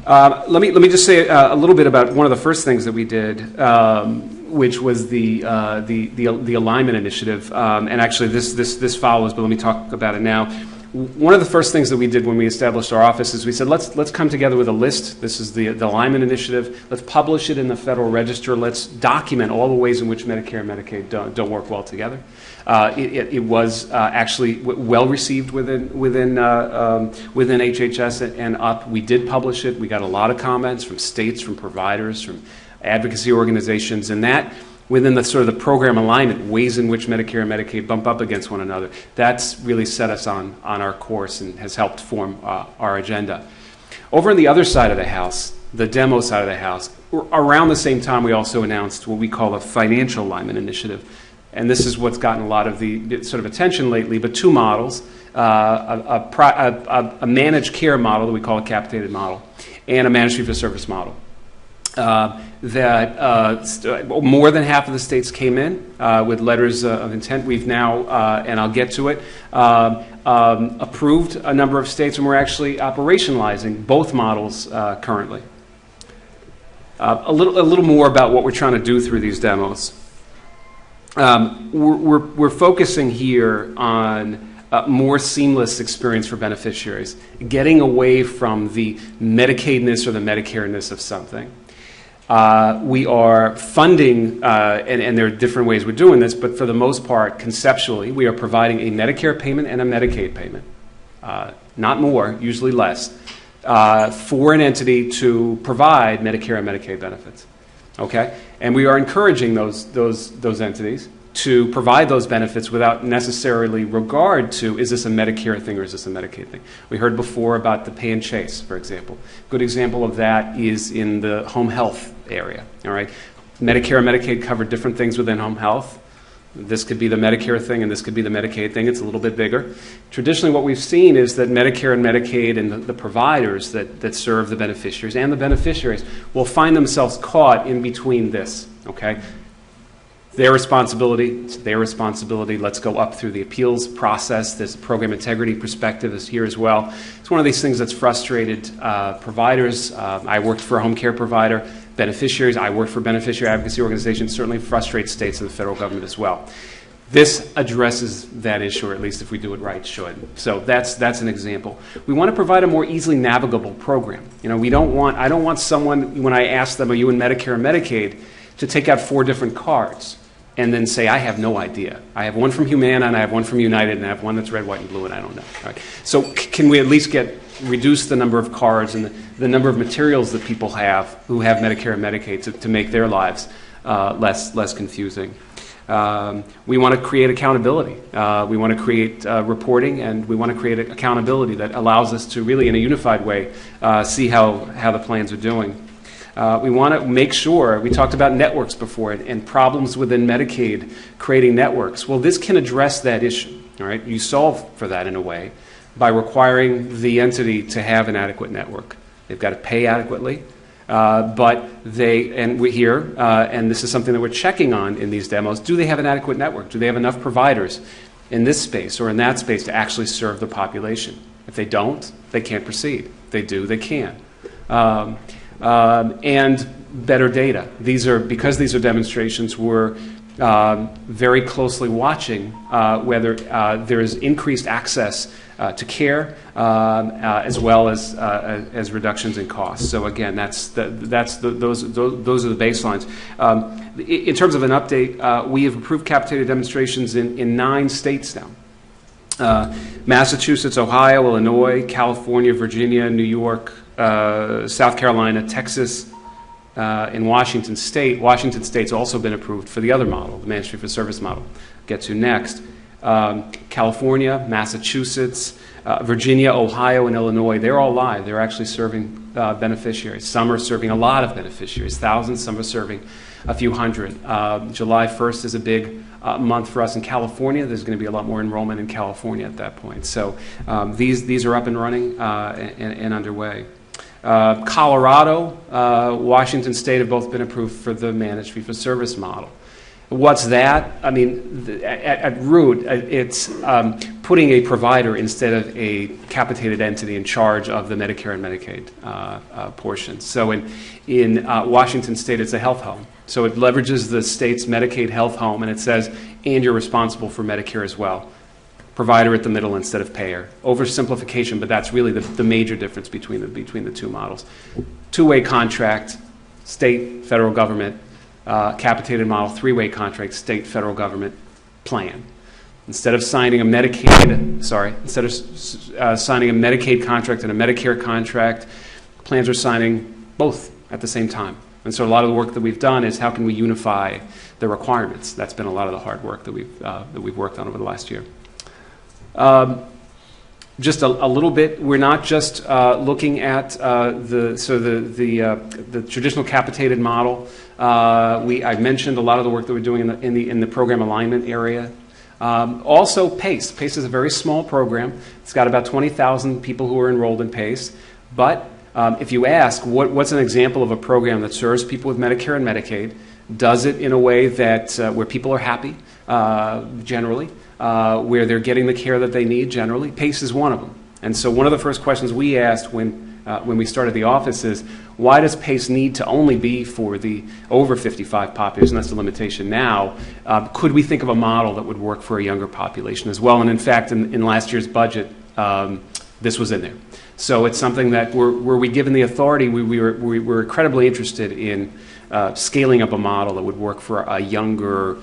Let me just say a little bit about one of the first things that we did, which was the alignment initiative. And actually, this follows, but let me talk about it now. One of the first things that we did when we established our office is we said, let's come together with a list. This is the alignment initiative. Let's publish it in the Federal Register. Let's document all the ways in which Medicare and Medicaid don't work well together. It was actually well received within HHS and up. We did publish it. We got a lot of comments from states, from providers, from advocacy organizations, and that within the sort of the program alignment, ways in which Medicare and Medicaid bump up against one another, that's really set us on our course and has helped form our agenda. Over on the other side of the house, the demo side of the house, around the same time we also announced what we call a financial alignment initiative. And this is what's gotten a lot of the sort of attention lately, but two models, a managed care model that we call a capitated model, and a managed fee-for-service model. More than half of the states came in with letters of intent. We've now, and I'll get to it, approved a number of states, and we're actually operationalizing both models currently. A little more about what we're trying to do through these demos. We're focusing here on more seamless experience for beneficiaries, getting away from the Medicaidness or the Medicare-ness of something. We are funding, and there are different ways we're doing this, but for the most part, conceptually, we are providing a Medicare payment and a Medicaid payment, not more, usually less, for an entity to provide Medicare and Medicaid benefits. Okay, and we are encouraging those entities to provide those benefits without necessarily regard to, is this a Medicare thing or is this a Medicaid thing? We heard before about the pay and chase, for example. Good example of that is in the home health area. All right, Medicare and Medicaid cover different things within home health. This could be the Medicare thing and this could be the Medicaid thing. It's a little bit bigger. Traditionally, what we've seen is that Medicare and Medicaid and the providers that serve the beneficiaries and the beneficiaries will find themselves caught in between this. Okay, their responsibility, it's their responsibility. Let's go up through the appeals process. There's a program integrity perspective is here as well. It's one of these things that's frustrated providers. I worked for a home care provider. Beneficiaries, I work for beneficiary advocacy organizations, certainly frustrates states and the federal government as well. This addresses that issue, or at least if we do it right, should. So that's an example. We want to provide a more easily navigable program. You know, I don't want someone, when I ask them, are you in Medicare or Medicaid, to take out 4 different cards and then say, I have no idea. I have one from Humana, and I have one from United, and I have one that's red, white, and blue, and I don't know. All right. So can we at least reduce the number of cards and the number of materials that people have who have Medicare and Medicaid to make their lives less confusing? We want to create accountability. We want to create reporting, and we want to create accountability that allows us to really, in a unified way, see how the plans are doing. We want to make sure, we talked about networks before and problems within Medicaid creating networks. Well, this can address that issue. All right? You solve for that in a way by requiring the entity to have an adequate network. They've got to pay adequately, but we're here, and this is something that we're checking on in these demos. Do they have an adequate network? Do they have enough providers in this space or in that space to actually serve the population? If they don't, they can't proceed. If they do, they can. And better data. Because these are demonstrations, we're very closely watching whether there is increased access to care as well as reductions in costs. So again, those are the baselines. In terms of an update, we have approved capitated demonstrations in 9 states now. Massachusetts, Ohio, Illinois, California, Virginia, New York, South Carolina, Texas, in Washington State. Washington State's also been approved for the other model, the managed fee-for-service model. Get to next. California, Massachusetts, Virginia, Ohio, and Illinois, they're all live. They're actually serving beneficiaries. Some are serving a lot of beneficiaries, thousands. Some are serving a few hundred. July 1st is a big month for us in California. There's going to be a lot more enrollment in California at that point. So these are up and running and underway. Colorado, Washington State have both been approved for the managed fee-for-service model. What's that? I mean, at root, it's putting a provider instead of a capitated entity in charge of the Medicare and Medicaid portion. So in Washington State, it's a health home. So it leverages the state's Medicaid health home, and it says, and you're responsible for Medicare as well. Provider at the middle instead of payer. Oversimplification, but that's really the major difference between the two models. Two-way contract, state, federal government. Capitated model, three-way contract, state, federal government plan. Instead of signing a Medicaid contract and a Medicare contract, plans are signing both at the same time. And so a lot of the work that we've done is how can we unify the requirements. That's been a lot of the hard work that we've worked on over the last year. Just a little bit. We're not just looking at the traditional capitated model. I mentioned a lot of the work that we're doing in the program alignment area. Also, PACE. PACE is a very small program. It's got about 20,000 people who are enrolled in PACE. But if you ask, what's an example of a program that serves people with Medicare and Medicaid, does it in a way that where people are happy, generally, where they're getting the care that they need generally, PACE is one of them. And so one of the first questions we asked when we started the office is, why does PACE need to only be for the over 55 population? That's the limitation now. Could we think of a model that would work for a younger population as well? And in fact, in last year's budget, this was in there. So it's something that were we given the authority, we were incredibly interested in scaling up a model that would work for a younger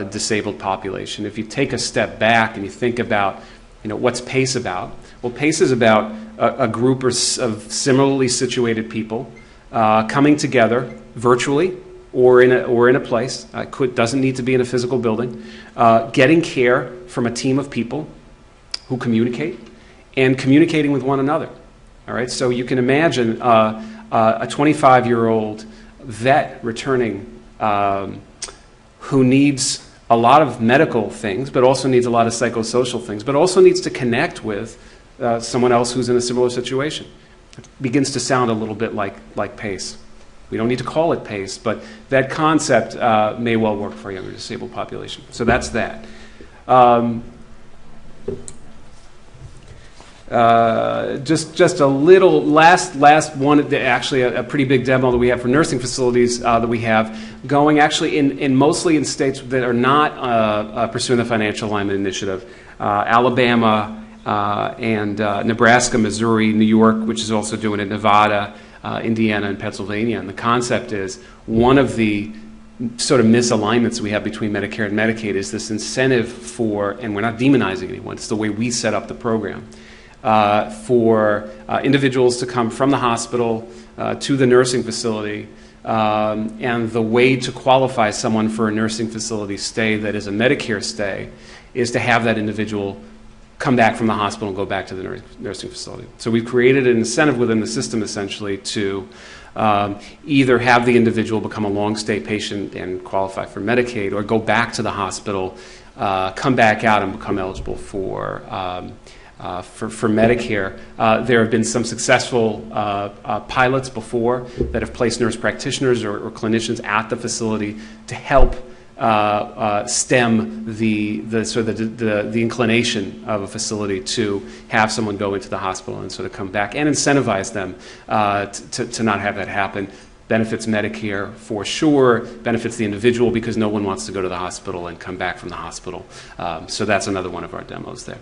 disabled population. If you take a step back and you think about, what's PACE about? Well, PACE is about a group of similarly situated people coming together virtually or in a place. Doesn't need to be in a physical building. Getting care from a team of people who communicate and communicating with one another. All right. So you can imagine a 25-year-old vet returning who needs a lot of medical things, but also needs a lot of psychosocial things, but also needs to connect with someone else who's in a similar situation. It begins to sound a little bit like PACE. We don't need to call it PACE, but that concept may well work for a younger disabled population. So that's that. Just a little last one, actually a pretty big demo that we have for nursing facilities that we have going actually in mostly in states that are not pursuing the financial alignment initiative. Alabama and Nebraska, Missouri, New York, which is also doing it, Nevada, Indiana, and Pennsylvania. And the concept is one of the sort of misalignments we have between Medicare and Medicaid is this incentive for, and we're not demonizing anyone, it's the way we set up the program, for individuals to come from the hospital to the nursing facility, and the way to qualify someone for a nursing facility stay that is a Medicare stay is to have that individual come back from the hospital and go back to the nursing facility. So we've created an incentive within the system essentially to either have the individual become a long-stay patient and qualify for Medicaid, or go back to the hospital, come back out and become eligible for Medicare. There have been some successful pilots before that have placed nurse practitioners or clinicians at the facility to help stem the inclination of a facility to have someone go into the hospital and sort of come back, and incentivize them to not have that happen. Benefits Medicare for sure, benefits the individual because no one wants to go to the hospital and come back from the hospital. So that's another one of our demos there.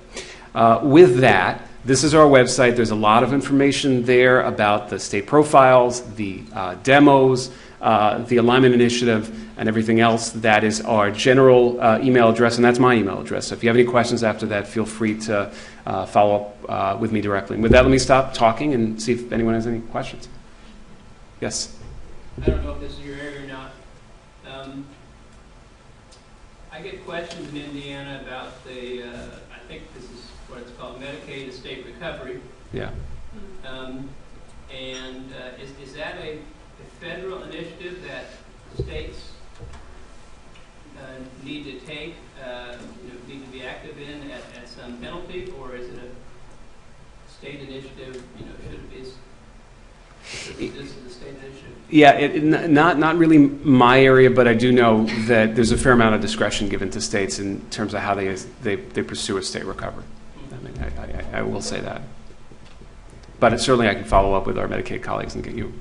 With that, this is our website. There's a lot of information there about the state profiles, the demos, the alignment initiative, and everything else. That is our general email address, and that's my email address. So if you have any questions after that, feel free to follow up with me directly. And with that, let me stop talking and see if anyone has any questions. Yes? I don't know if this is your area or not. I get questions in Indiana about the, I think this is what it's called, Medicaid estate recovery. Yeah. Is that a federal initiative that states need to take, need to be active in at some penalty, or is it a state initiative? Should it be? This is the state initiative. Yeah, not really my area, but I do know that there's a fair amount of discretion given to states in terms of how they pursue a state recovery. I mean, I will say that. But certainly I can follow up with our Medicaid colleagues and get you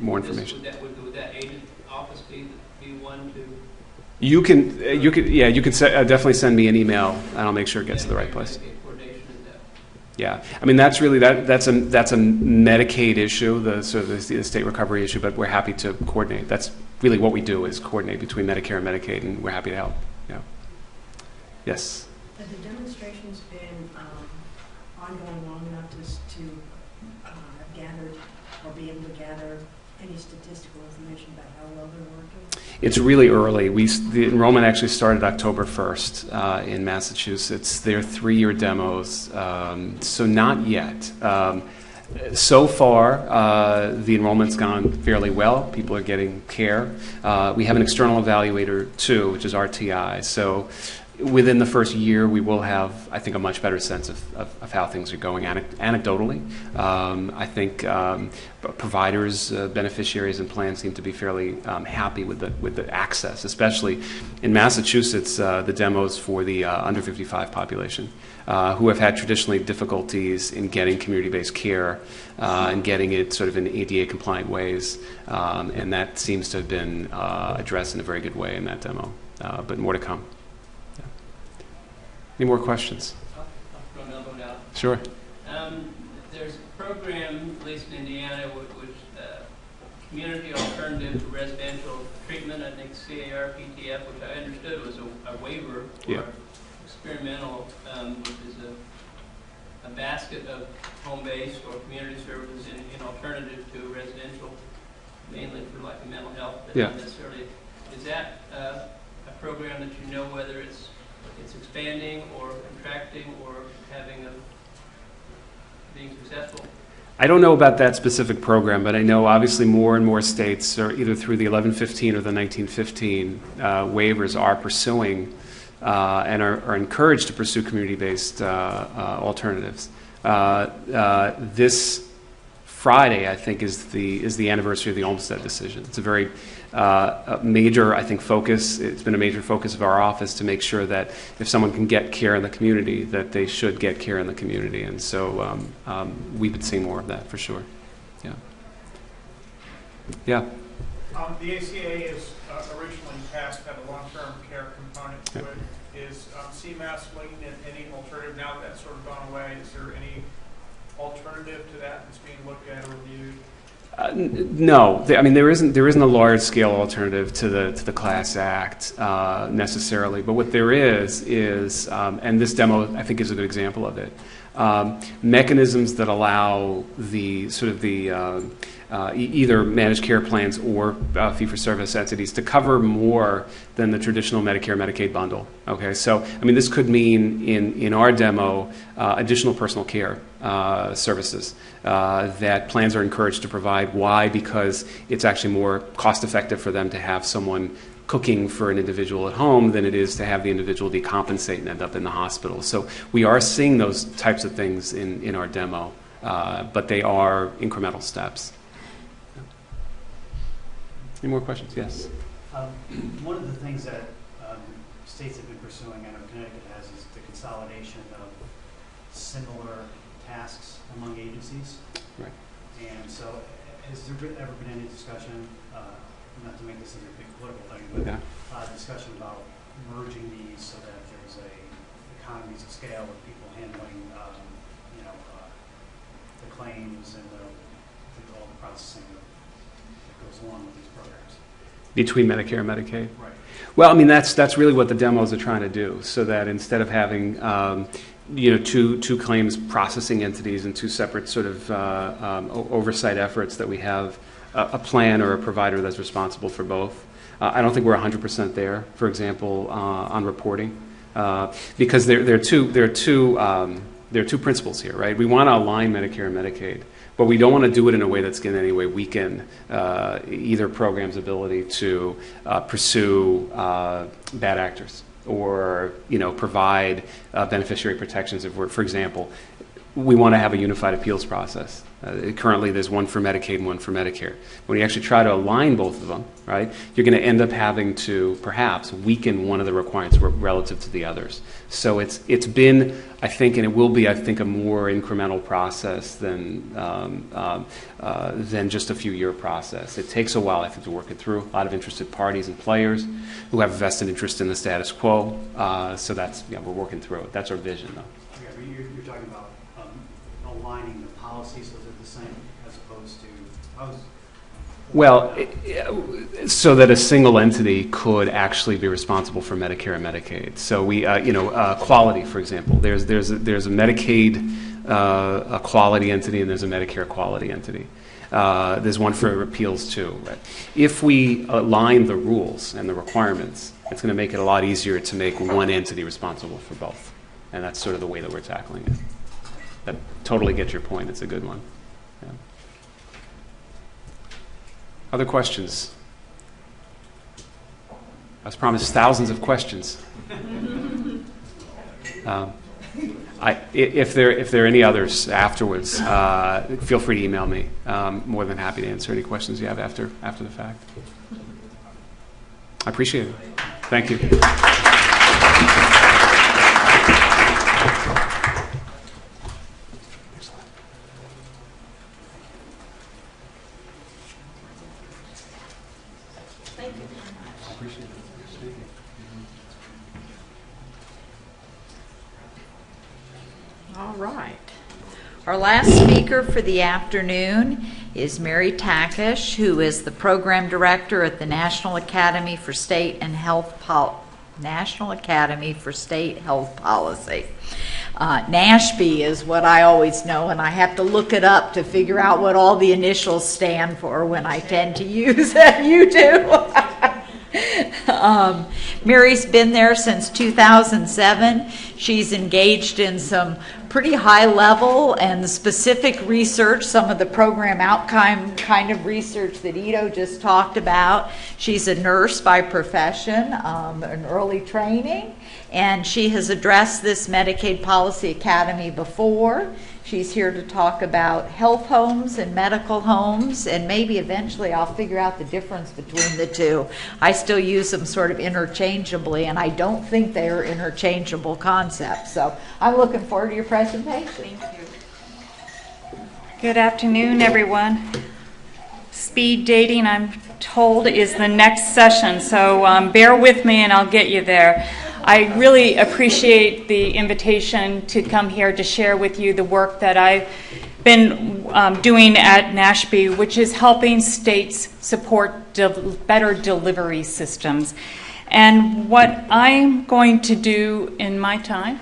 more information. Would that agent office be one to? You can definitely send me an email, and I'll make sure it gets to the right place. Yeah, I mean that's really that's a Medicaid issue, the state recovery issue. But we're happy to coordinate. That's really what we do, is coordinate between Medicare and Medicaid, and we're happy to help. Yeah. Yes. Have the demonstrations been ongoing long enough to have gathered or be able to gather any statistical information about how well they're working? It's really early. The enrollment actually started October 1st in Massachusetts. They're 3-year demos, so not yet. So far, the enrollment's gone fairly well. People are getting care. We have an external evaluator, too, which is RTI. So within the first year, we will have, I think, a much better sense of how things are going anecdotally. I think providers, beneficiaries, and plans seem to be fairly happy with the access, especially in Massachusetts, the demos for the under 55 population, who have had traditionally difficulties in getting community-based care and getting it sort of in ADA-compliant ways, and that seems to have been addressed in a very good way in that demo, but more to come. Any more questions? I'll throw another one out. Sure. There's a program, at least in Indiana, which community alternative to residential treatment. I think CARPTF, which I understood was a waiver for experimental, which is a basket of home-based or community services in alternative to residential, mainly for like mental health, but not necessarily. Is that a program that you know whether it's expanding or contracting or being successful? I don't know about that specific program, but I know obviously more and more states are either through the 1115 or the 1915 waivers are pursuing and are encouraged to pursue community-based alternatives. This Friday, I think, is the anniversary of the Olmstead decision. It's a very major, I think, focus. It's been a major focus of our office to make sure that if someone can get care in the community, that they should get care in the community. And so we've been seeing more of that for sure. Yeah. Yeah. The ACA is originally passed had a long-term care component to it. Is CMAS looking at any alternative now that that's sort of gone away? Is there any alternative to that that's being looked at or reviewed? No, I mean there isn't a large-scale alternative to the Class Act necessarily. But what there is, and this demo I think is a good example of it, mechanisms that allow the sort of the either managed care plans or fee-for-service entities to cover more than the traditional Medicare Medicaid bundle. Okay, so I mean this could mean in our demo additional personal care services that plans are encouraged to provide. Why? Because it's actually more cost-effective for them to have someone cooking for an individual at home than it is to have the individual decompensate and end up in the hospital. So we are seeing those types of things in our demo, but they are incremental steps. Any more questions? Yes. One of the things that states have been pursuing, I know Connecticut has, is the consolidation of similar tasks among agencies. Right. And so has there ever been any discussion, not to make this into a big political thing, but discussion about merging these so that there's economies of scale of people handling the claims and all the processing that goes along with these programs? Between Medicare and Medicaid? Right. Well, I mean, that's really what the demos are trying to do, so that instead of having two claims processing entities and two separate sort of oversight efforts that we have a plan or a provider that's responsible for both. I don't think we're 100% there, for example, on reporting, because there are two principles here, right? We want to align Medicare and Medicaid, but we don't want to do it in a way that's going to in any way weaken either program's ability to pursue bad actors or provide beneficiary protections. For example, we want to have a unified appeals process. Currently, there's one for Medicaid and one for Medicare. When you actually try to align both of them, right, you're going to end up having to perhaps weaken one of the requirements relative to the others. So it's been, I think, and it will be, I think, a more incremental process than just a few-year process. It takes a while, I think, to work it through. A lot of interested parties and players who have a vested interest in the status quo. So that's, we're working through it. That's our vision, though. Okay, but you're talking about aligning the policies so they're the same as opposed to well, so that a single entity could actually be responsible for Medicare and Medicaid. So we, quality, for example. There's a Medicaid a quality entity and there's a Medicare quality entity. There's one for appeals too. Right? If we align the rules and the requirements, it's going to make it a lot easier to make one entity responsible for both. And that's sort of the way that we're tackling it. That totally gets your point. It's a good one. Yeah. Other questions? I was promised thousands of questions. If there are any others afterwards, feel free to email me. More than happy to answer any questions you have after the fact. I appreciate it. Thank you. All right. Our last speaker for the afternoon is Mary Takish, who is the program director at the National Academy for State Health Policy. NASHP is what I always know, and I have to look it up to figure out what all the initials stand for when I tend to use it. You do. Mary's been there since 2007. She's engaged in some pretty high level and specific research, some of the program outcome kind of research that Ito just talked about. She's a nurse by profession, an early training, and she has addressed this Medicaid Policy Academy before. She's here to talk about health homes and medical homes, and maybe eventually I'll figure out the difference between the two. I still use them sort of interchangeably, and I don't think they are interchangeable concepts. So I'm looking forward to your presentation. Thank you. Good afternoon, everyone. Speed dating, I'm told, is the next session, so bear with me and I'll get you there. I really appreciate the invitation to come here to share with you the work that I've been doing at NASHP, which is helping states support better delivery systems. And what I'm going to do in my time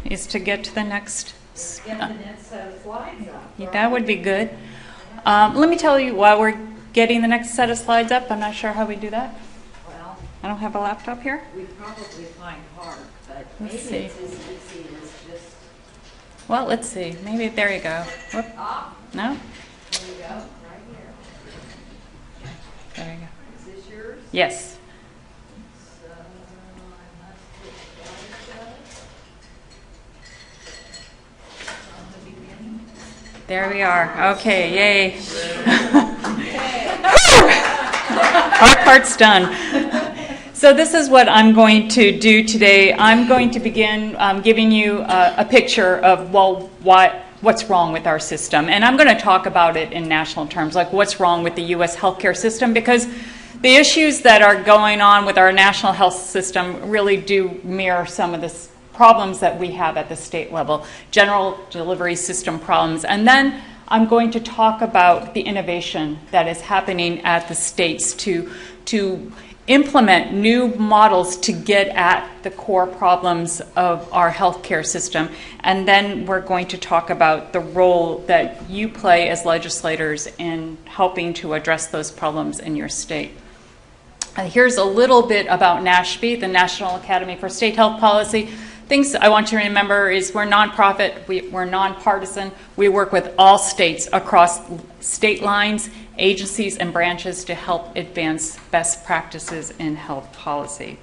is to get to the next. Get the next set of slides up. That would be good. Let me tell you while we're getting the next set of slides up. I'm not sure how we do that. Well, I don't have a laptop here. we probably find hard, but Let's maybe see. it's as easy as just. Well, let's see. Maybe there you go. Whoop. No? There you go, right here. There you go. Is this yours? Yes. So I must hit slideshow. From the beginning. There we are. Okay, yay. Our part's done. So this is what I'm going to do today. I'm going to begin giving you a picture of, well, what's wrong with our system. And I'm going to talk about it in national terms, like what's wrong with the U.S. healthcare system, because the issues that are going on with our national health system really do mirror some of the problems that we have at the state level, general delivery system problems. And then I'm going to talk about the innovation that is happening at the states to implement new models to get at the core problems of our healthcare system. And then we're going to talk about the role that you play as legislators in helping to address those problems in your state. Here's a little bit about NASHP, the National Academy for State Health Policy. Things I want you to remember is we're nonprofit, we're nonpartisan. We work with all states across state lines, agencies, and branches to help advance best practices in health policy.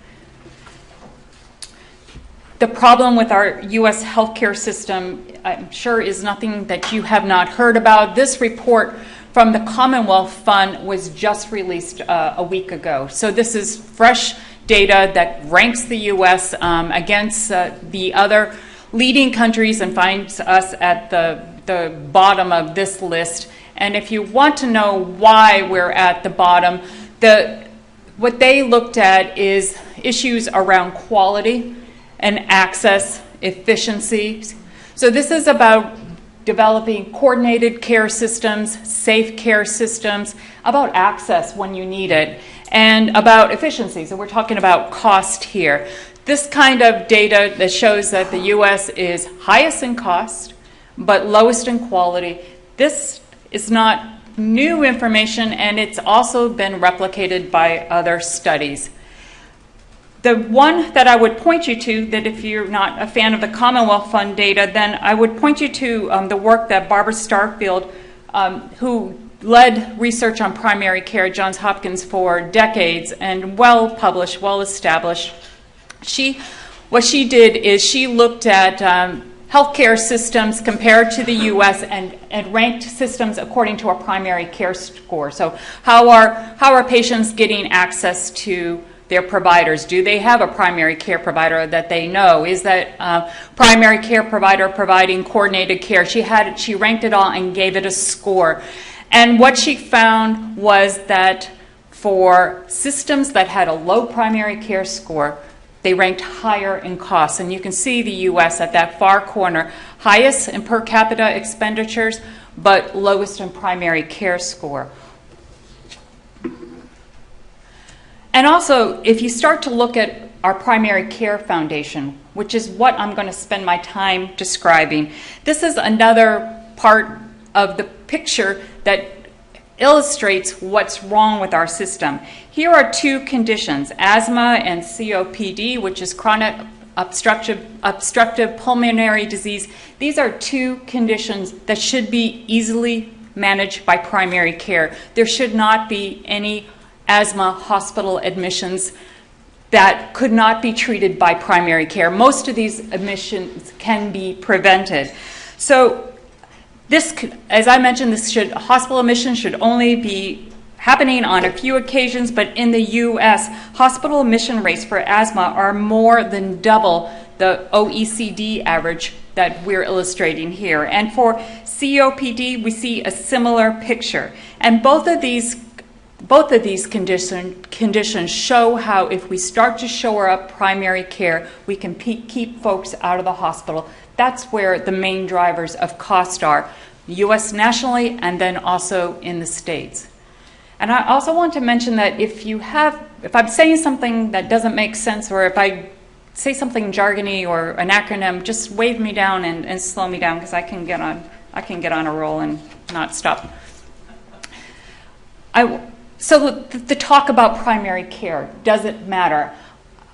The problem with our U.S. healthcare system, I'm sure, is nothing that you have not heard about. This report from the Commonwealth Fund was just released a week ago. So this is fresh data that ranks the U.S. Against the other leading countries and finds us at the bottom of this list. And if you want to know why we're at the bottom, what they looked at is issues around quality and access, efficiency. So this is about developing coordinated care systems, safe care systems, about access when you need it, and about efficiency. So we're talking about cost here. This kind of data that shows that the U.S. is highest in cost, but lowest in quality. This is not new information, and it's also been replicated by other studies. The one that I would point you to, that if you're not a fan of the Commonwealth Fund data, then I would point you to the work that Barbara Starkfield, who led research on primary care at Johns Hopkins for decades and well published, well established. What she did is she looked at healthcare systems compared to the U.S. and ranked systems according to a primary care score. So how are patients getting access to their providers? Do they have a primary care provider that they know? Is that primary care provider providing coordinated care? She ranked it all and gave it a score. And what she found was that for systems that had a low primary care score, they ranked higher in costs. And you can see the U.S. at that far corner, highest in per capita expenditures, but lowest in primary care score. And also, if you start to look at our primary care foundation, which is what I'm going to spend my time describing, this is another part of the picture that illustrates what's wrong with our system. Here are two conditions, asthma and COPD, which is chronic obstructive pulmonary disease. These are two conditions that should be easily managed by primary care. There should not be any asthma hospital admissions that could not be treated by primary care. Most of these admissions can be prevented. So this, as I mentioned, hospital admissions should only be happening on a few occasions, but in the U.S., hospital admission rates for asthma are more than double the OECD average that we're illustrating here. And for COPD, we see a similar picture. And both of these conditions show how if we start to shore up primary care, we can keep folks out of the hospital. That's where the main drivers of cost are, U.S. nationally and then also in the states. And I also want to mention that if I'm saying something that doesn't make sense, or if I say something jargony or an acronym, just wave me down and slow me down, because I can get on a roll and not stop. So the talk about primary care, does it matter?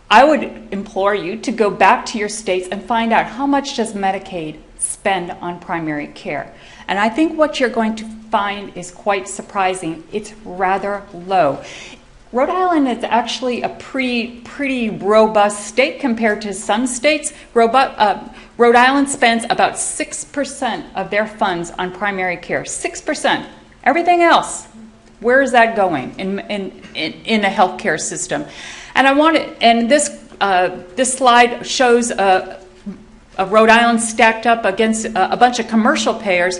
I would implore you to go back to your states and find out how much does Medicaid spend on primary care. And I think what you're going to find is quite surprising. It's rather low. Rhode Island is actually a pretty robust state compared to some states. Rhode Island spends about 6% of their funds on primary care. 6%. Everything else, where is that going in the healthcare system? And this slide shows a Rhode Island stacked up against a bunch of commercial payers.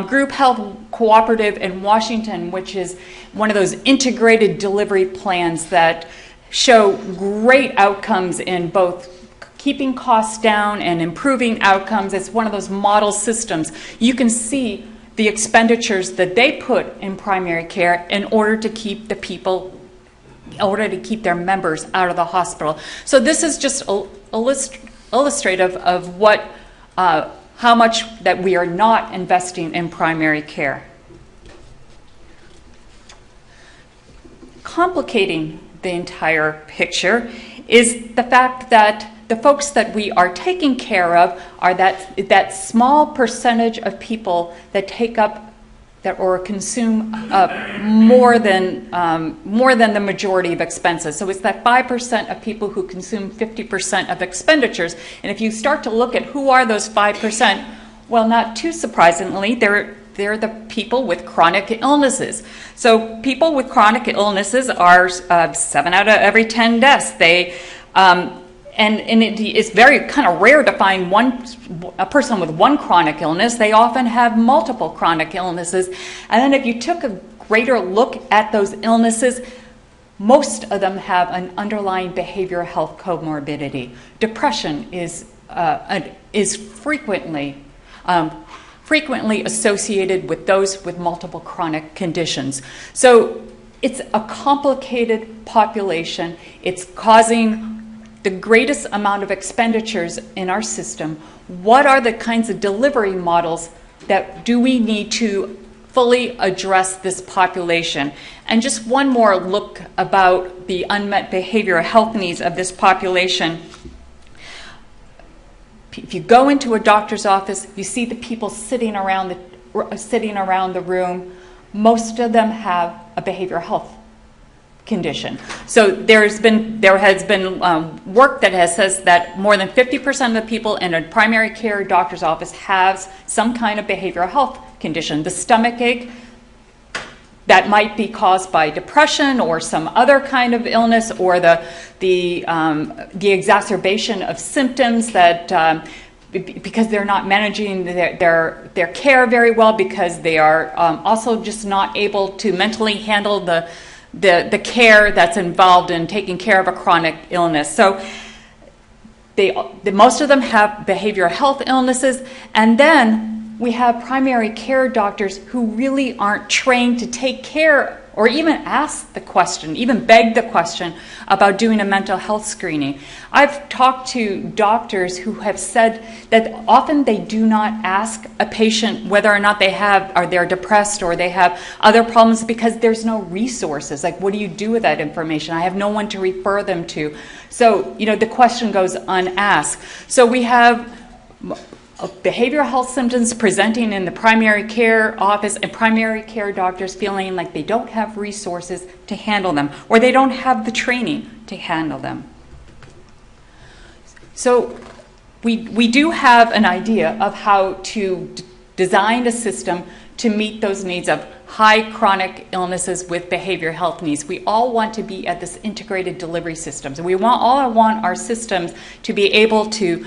Group Health Cooperative in Washington, which is one of those integrated delivery plans that show great outcomes in both keeping costs down and improving outcomes. It's one of those model systems. You can see the expenditures that they put in primary care in order to keep the people order to keep their members out of the hospital. So this is just illustrative of what, how much that we are not investing in primary care. Complicating the entire picture is the fact that the folks that we are taking care of are that small percentage of people that take up that or consume more than the majority of expenses. So it's that 5% of people who consume 50% of expenditures. And if you start to look at who are those 5%, well, not too surprisingly, they're the people with chronic illnesses. So people with chronic illnesses are 7 out of every 10 deaths. They and it's very kind of rare to find a person with one chronic illness. They often have multiple chronic illnesses. And then if you took a greater look at those illnesses, most of them have an underlying behavioral health comorbidity. Depression is frequently associated with those with multiple chronic conditions. So it's a complicated population. It's causing the greatest amount of expenditures in our system. What are the kinds of delivery models that do we need to fully address this population? And just one more look about the unmet behavioral health needs of this population. If you go into a doctor's office, you see the people sitting around the room. Most of them have a behavioral health condition. So there has been work that says that more than 50% of the people in a primary care doctor's office have some kind of behavioral health condition. The stomach ache, that might be caused by depression or some other kind of illness, or the exacerbation of symptoms that because they're not managing their care very well, because they are also just not able to mentally handle the care that's involved in taking care of a chronic illness. So most of them have behavioral health illnesses, and then we have primary care doctors who really aren't trained to take care or even ask the question, even beg the question about doing a mental health screening. I've talked to doctors who have said that often they do not ask a patient whether or not they're depressed or they have other problems, because there's no resources. Like, what do you do with that information? I have no one to refer them to. So, the question goes unasked. So we have behavioral health symptoms presenting in the primary care office, and primary care doctors feeling like they don't have resources to handle them, or they don't have the training to handle them. So we do have an idea of how to design a system to meet those needs of high chronic illnesses with behavioral health needs. We all want to be at this integrated delivery system. So we all want our systems to be able to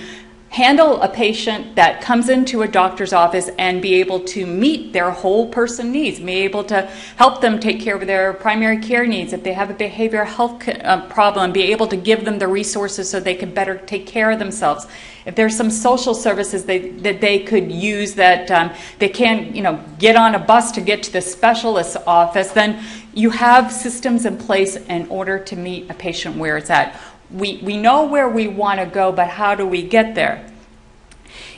handle a patient that comes into a doctor's office and be able to meet their whole person needs, be able to help them take care of their primary care needs. If they have a behavioral health problem, be able to give them the resources so they can better take care of themselves. If there's some social services that they could use that they can't, get on a bus to get to the specialist's office, then you have systems in place in order to meet a patient where it's at. We know where we want to go, but how do we get there?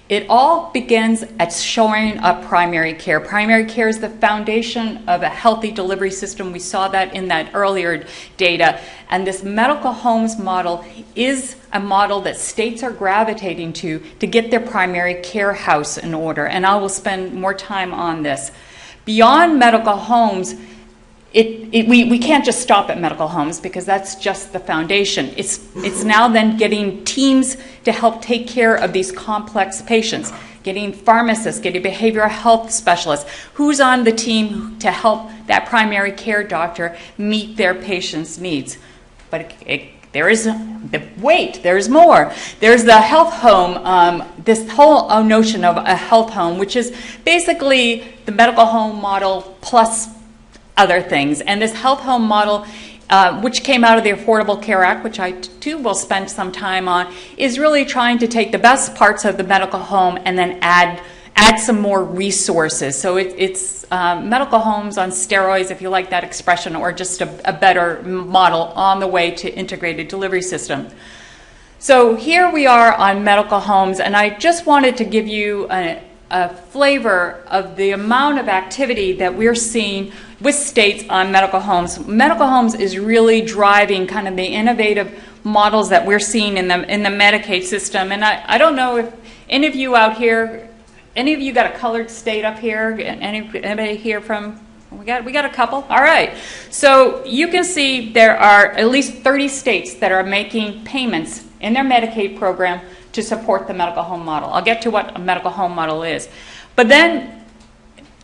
It all begins at shoring up primary care. Primary care is the foundation of a healthy delivery system. We saw that in that earlier data. And this medical homes model is a model that states are gravitating to get their primary care house in order. And I will spend more time on this. Beyond medical homes, we can't just stop at medical homes, because that's just the foundation. It's now then getting teams to help take care of these complex patients, getting pharmacists, getting behavioral health specialists. Who's on the team to help that primary care doctor meet their patients' needs? But there's more. There's the health home, this whole notion of a health home, which is basically the medical home model plus other things. And this health home model, which came out of the Affordable Care Act, which I too will spend some time on, is really trying to take the best parts of the medical home and then add add some more resources. So it's medical homes on steroids, if you like that expression, or just a better model on the way to integrated delivery system. So here we are on medical homes, and I just wanted to give you a flavor of the amount of activity that we're seeing with states on medical homes. Medical homes is really driving kind of the innovative models that we're seeing in the Medicaid system. And I don't know if any of you out here, any of you got a colored state up here? Anybody here from? We got a couple. All right. So you can see there are at least 30 states that are making payments in their Medicaid program to support the medical home model. I'll get to what a medical home model is. But then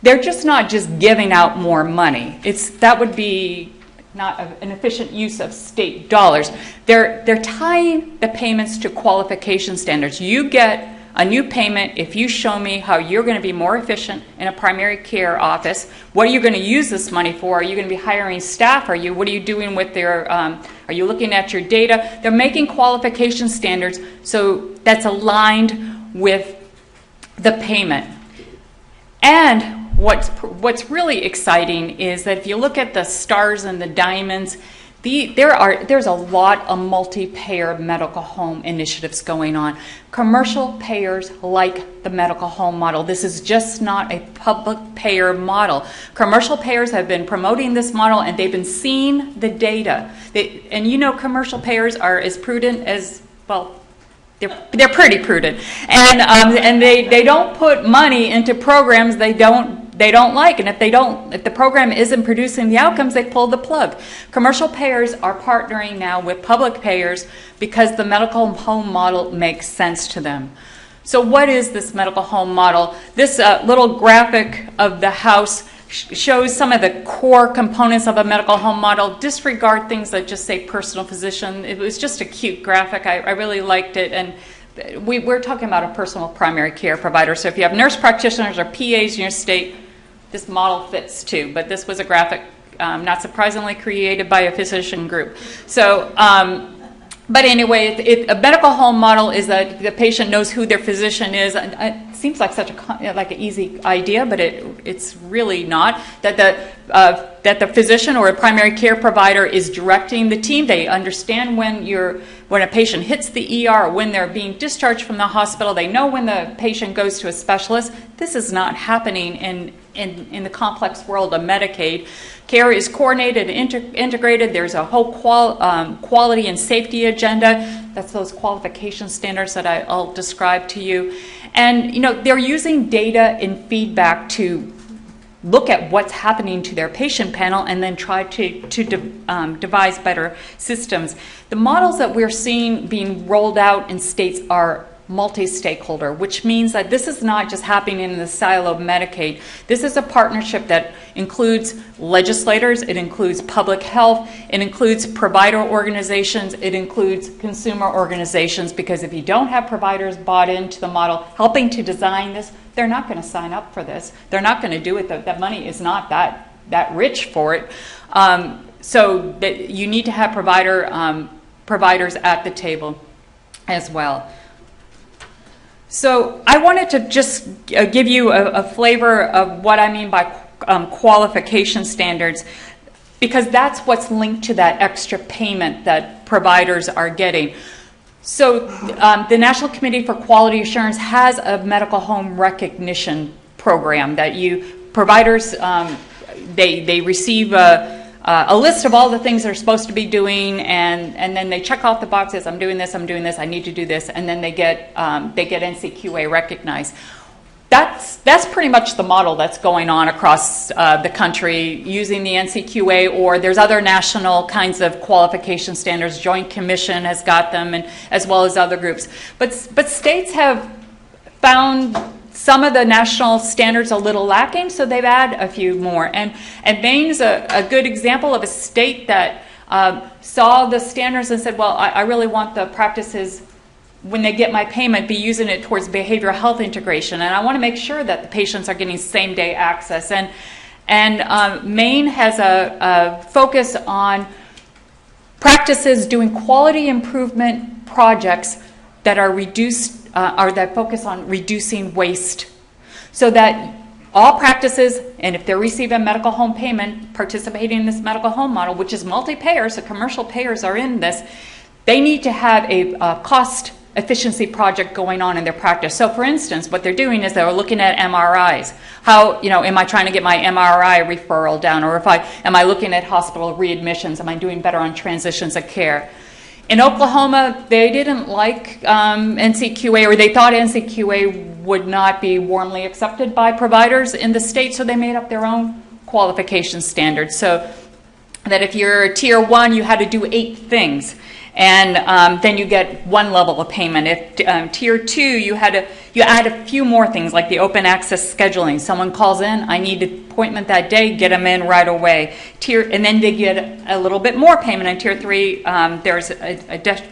they're just not just giving out more money. That would be not an efficient use of state dollars. They're tying the payments to qualification standards. You get a new payment if you show me how you're going to be more efficient in a primary care office. What are you going to use this money for? Are you going to be hiring staff? What are you doing with their, are you looking at your data? They're making qualification standards so that's aligned with the payment. And what's really exciting is that if you look at the stars and the diamonds, there's a lot of multi-payer medical home initiatives going on. Commercial payers like the medical home model. This is just not a public payer model. Commercial payers have been promoting this model, and they've been seeing the data. And you know, commercial payers are as prudent as, well, they're pretty prudent, and they don't put money into programs they don't like, and if the program isn't producing the outcomes, they pull the plug. Commercial payers are partnering now with public payers because the medical home model makes sense to them. So what is this medical home model? This little graphic of the house shows some of the core components of a medical home model. Disregard things that just say personal physician. It was just a cute graphic. I really liked it, and we're talking about a personal primary care provider. So if you have nurse practitioners or PAs in your state, this model fits too. But this was a graphic, not surprisingly, created by a physician group. So, but anyway, a medical home model is that the patient knows who their physician is. It seems like an easy idea, but it's really not. That the physician or a primary care provider is directing the team. They understand when a patient hits the ER or when they're being discharged from the hospital. They know when the patient goes to a specialist. This is not happening in the complex world of Medicaid. Care is coordinated and integrated. There's a whole quality and safety agenda. That's those qualification standards that I'll describe to you. And they're using data and feedback to look at what's happening to their patient panel and then try to devise better systems. The models that we're seeing being rolled out in states are multi-stakeholder, which means that this is not just happening in the silo of Medicaid. This is a partnership that includes legislators, it includes public health, it includes provider organizations, it includes consumer organizations, because if you don't have providers bought into the model, helping to design this, they're not going to sign up for this. They're not going to do it. That money is not that rich for it. So that you need to have providers at the table as well. So I wanted to just give you a flavor of what I mean by qualification standards, because that's what's linked to that extra payment that providers are getting. So the National Committee for Quality Assurance has a medical home recognition program that providers, they receive a list of all the things they're supposed to be doing, and then they check off the boxes. I'm doing this, I need to do this, and then they get NCQA recognized. That's pretty much the model that's going on across the country using the NCQA, or there's other national kinds of qualification standards. Joint Commission has got them, and as well as other groups. But states have found some of the national standards a little lacking, so they've added a few more. And Maine's a good example of a state that saw the standards and said, well, I really want the practices, when they get my payment, be using it towards behavioral health integration. And I want to make sure that the patients are getting same-day access. And Maine has a focus on practices doing quality improvement projects that are that focus on reducing waste. so that all practices, and if they're receiving medical home payment, participating in this medical home model, which is multi-payer, so commercial payers are in this, they need to have a cost efficiency project going on in their practice. So for instance, what they're doing is they're looking at MRIs. How, am I trying to get my MRI referral down? Or am I looking at hospital readmissions? Am I doing better on transitions of care? In Oklahoma, they didn't like NCQA, or they thought NCQA would not be warmly accepted by providers in the state, so they made up their own qualification standards. So that if you're tier 1, you had to do 8 things, and then you get 1 level of payment. If tier 2, you add a few more things, like the open access scheduling. Someone calls in, I need an appointment that day, get them in right away. And then they get a little bit more payment. In tier 3, there's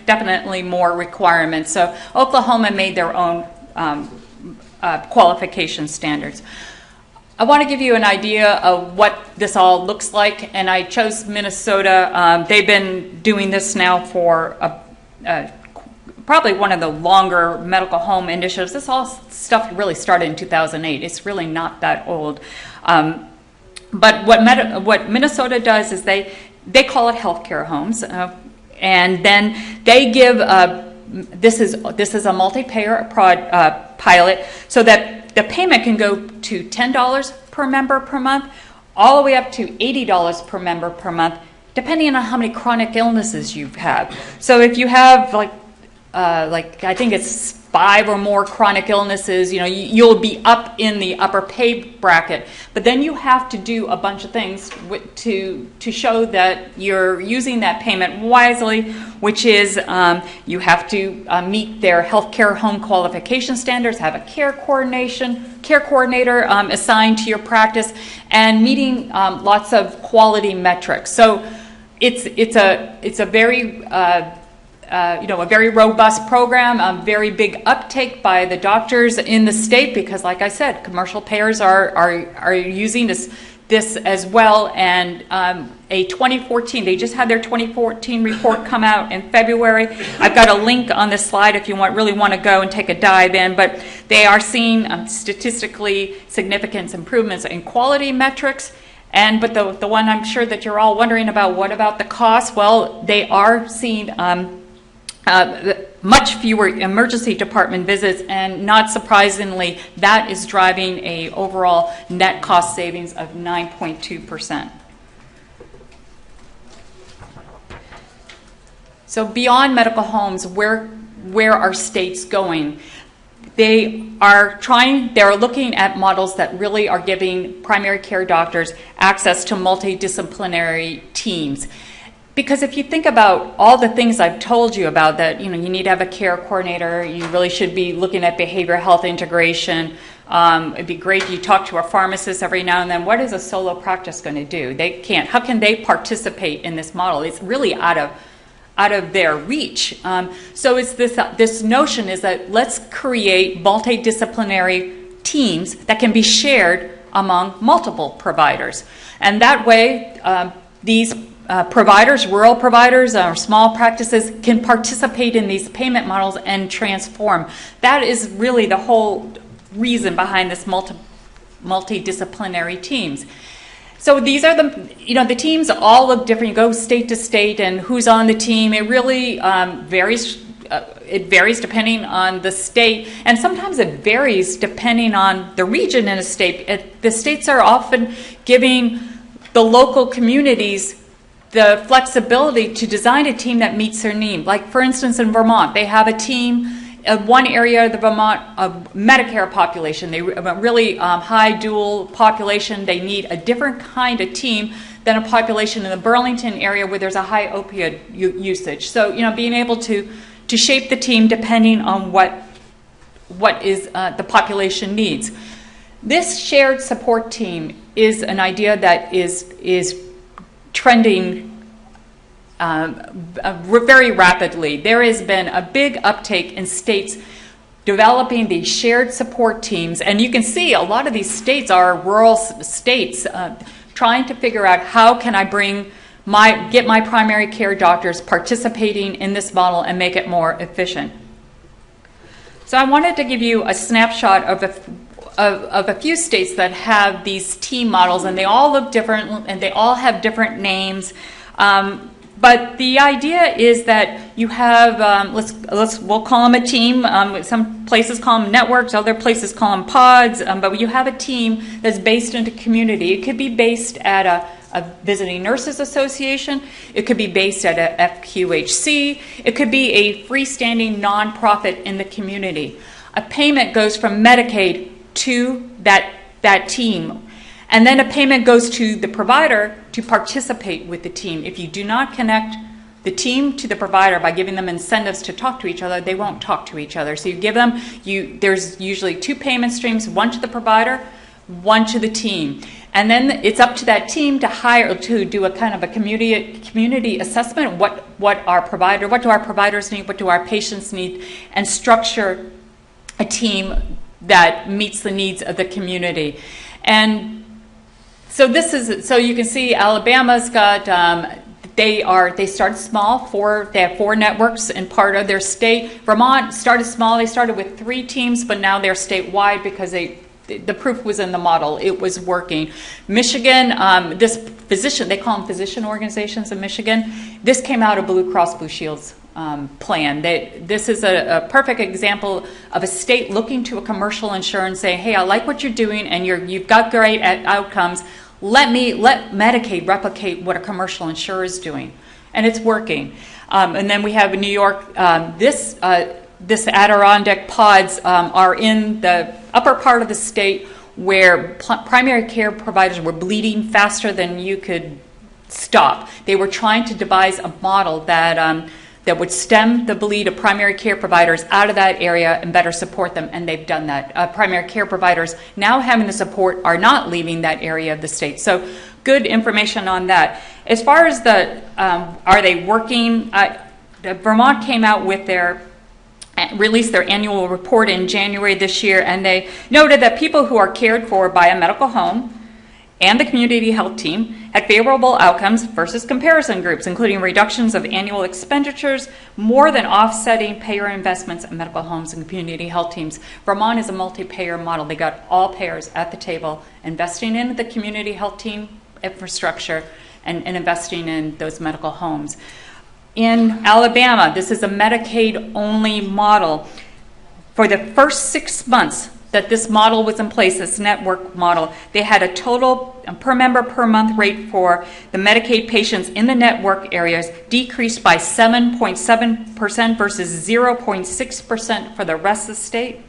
definitely more requirements. So Oklahoma made their own qualification standards. I want to give you an idea of what this all looks like, and I chose Minnesota. They've been doing this now for probably one of the longer medical home initiatives. This all stuff really started in 2008. It's really not that old. But what Minnesota does is they call it healthcare homes, and then they give this is a multi-payer pilot, so that the payment can go to $10 per member per month, all the way up to $80 per member per month, depending on how many chronic illnesses you have. So if you have like I think it's 5 or more chronic illnesses, you'll be up in the upper pay bracket. But then you have to do a bunch of things to show that you're using that payment wisely, which is you have to meet their healthcare home qualification standards, have a care coordinator assigned to your practice, and meeting lots of quality metrics. So it's a very a very robust program, very big uptake by the doctors in the state, because, like I said, commercial payers are using this as well. And a 2014, they just had their 2014 report come out in February. I've got a link on this slide if you really want to go and take a dive in, but they are seeing statistically significant improvements in quality metrics. But the one I'm sure that you're all wondering about, what about the cost? Well, they are seeing much fewer emergency department visits, and not surprisingly, that is driving a overall net cost savings of 9.2%. So beyond medical homes, where are states going? They're looking at models that really are giving primary care doctors access to multidisciplinary teams. Because if you think about all the things I've told you about, that you need to have a care coordinator, you really should be looking at behavioral health integration. It'd be great if you talk to a pharmacist every now and then. What is a solo practice going to do? They can't. How can they participate in this model? It's really out of their reach. So it's this notion is that let's create multidisciplinary teams that can be shared among multiple providers, and that way these providers, rural providers, or small practices can participate in these payment models and transform. That is really the whole reason behind this multidisciplinary teams. So these are the teams all look different. You go state to state and who's on the team. It really varies. It varies depending on the state, and sometimes it varies depending on the region in a state. The states are often giving the local communities the flexibility to design a team that meets their need. Like, for instance, in Vermont, they have a team in one area of the Vermont Medicare population. They have a really high dual population. They need a different kind of team than a population in the Burlington area where there's a high opioid usage. So, being able to shape the team depending on what is the population needs. This shared support team is an idea that is trending very rapidly. There has been a big uptake in states developing these shared support teams, and you can see a lot of these states are rural states trying to figure out how can I get my primary care doctors participating in this model and make it more efficient. So I wanted to give you a snapshot of a few states that have these team models, and they all look different, and they all have different names. But the idea is that you have, we'll call them a team. Some places call them networks, other places call them pods. But you have a team that's based in a community. It could be based at a visiting nurses association. It could be based at a FQHC. It could be a freestanding nonprofit in the community. A payment goes from Medicaid to that team. And then a payment goes to the provider to participate with the team. If you do not connect the team to the provider by giving them incentives to talk to each other, they won't talk to each other. So you give them, there's usually two payment streams, one to the provider, one to the team. And then it's up to that team to do a kind of a community assessment. What do our providers need? What do our patients need? And structure a team that meets the needs of the community. And so you can see Alabama's got, they started small, they have 4 networks in part of their state. Vermont started small, they started with 3 teams, but now they're statewide because the proof was in the model, it was working. Michigan, they call them physician organizations in Michigan. This came out of Blue Cross Blue Shield's plan. This is a perfect example of a state looking to a commercial insurer and saying, hey, I like what you're doing and you've got great outcomes. Let Medicaid replicate what a commercial insurer is doing. And it's working. And then we have in New York, this Adirondack pods are in the upper part of the state where primary care providers were bleeding faster than you could stop. They were trying to devise a model that would stem the bleed of primary care providers out of that area and better support them, and they've done that. Primary care providers now having the support are not leaving that area of the state. So good information on that. As far as are they working, Vermont came out with released their annual report in January this year, and they noted that people who are cared for by a medical home and the community health team had favorable outcomes versus comparison groups, including reductions of annual expenditures, more than offsetting payer investments in medical homes and community health teams. Vermont is a multi-payer model. They got all payers at the table investing in the community health team infrastructure and investing in those medical homes. In Alabama, this is a Medicaid-only model. For the first 6 months that this model was in place, this network model, they had a total per member per month rate for the Medicaid patients in the network areas decreased by 7.7% versus 0.6% for the rest of the state.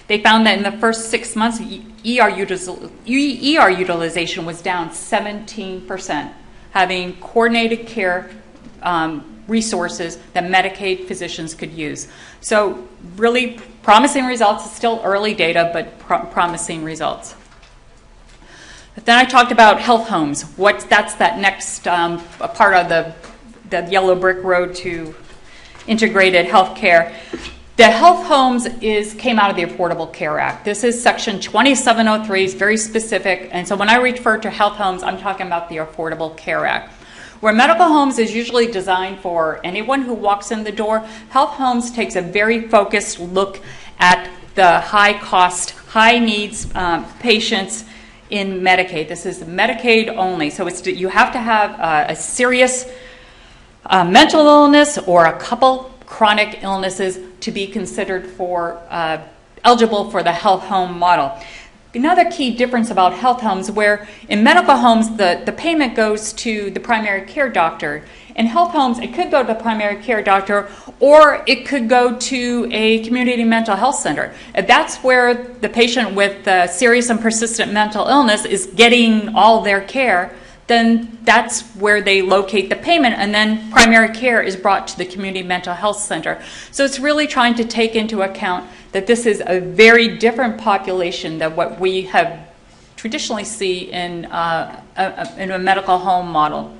They found that in the first 6 months, ER utilization was down 17%, having coordinated care resources that Medicaid physicians could use. So really promising results. It's still early data, but promising results. But then I talked about health homes. That's that next part of the yellow brick road to integrated health care. The health homes came out of the Affordable Care Act. This is Section 2703, it's very specific. And so when I refer to health homes, I'm talking about the Affordable Care Act. Where medical homes is usually designed for anyone who walks in the door, health homes takes a very focused look at the high-cost, high-needs patients in Medicaid. This is Medicaid only, so you have to have a serious mental illness or a couple chronic illnesses to be considered for eligible for the health home model. Another key difference about health homes, where in medical homes the payment goes to the primary care doctor. In health homes, it could go to the primary care doctor, or it could go to a community mental health center. If that's where the patient with serious and persistent mental illness is getting all their care, then that's where they locate the payment, and then primary care is brought to the community mental health center. So it's really trying to take into account that this is a very different population than what we have traditionally see in a medical home model.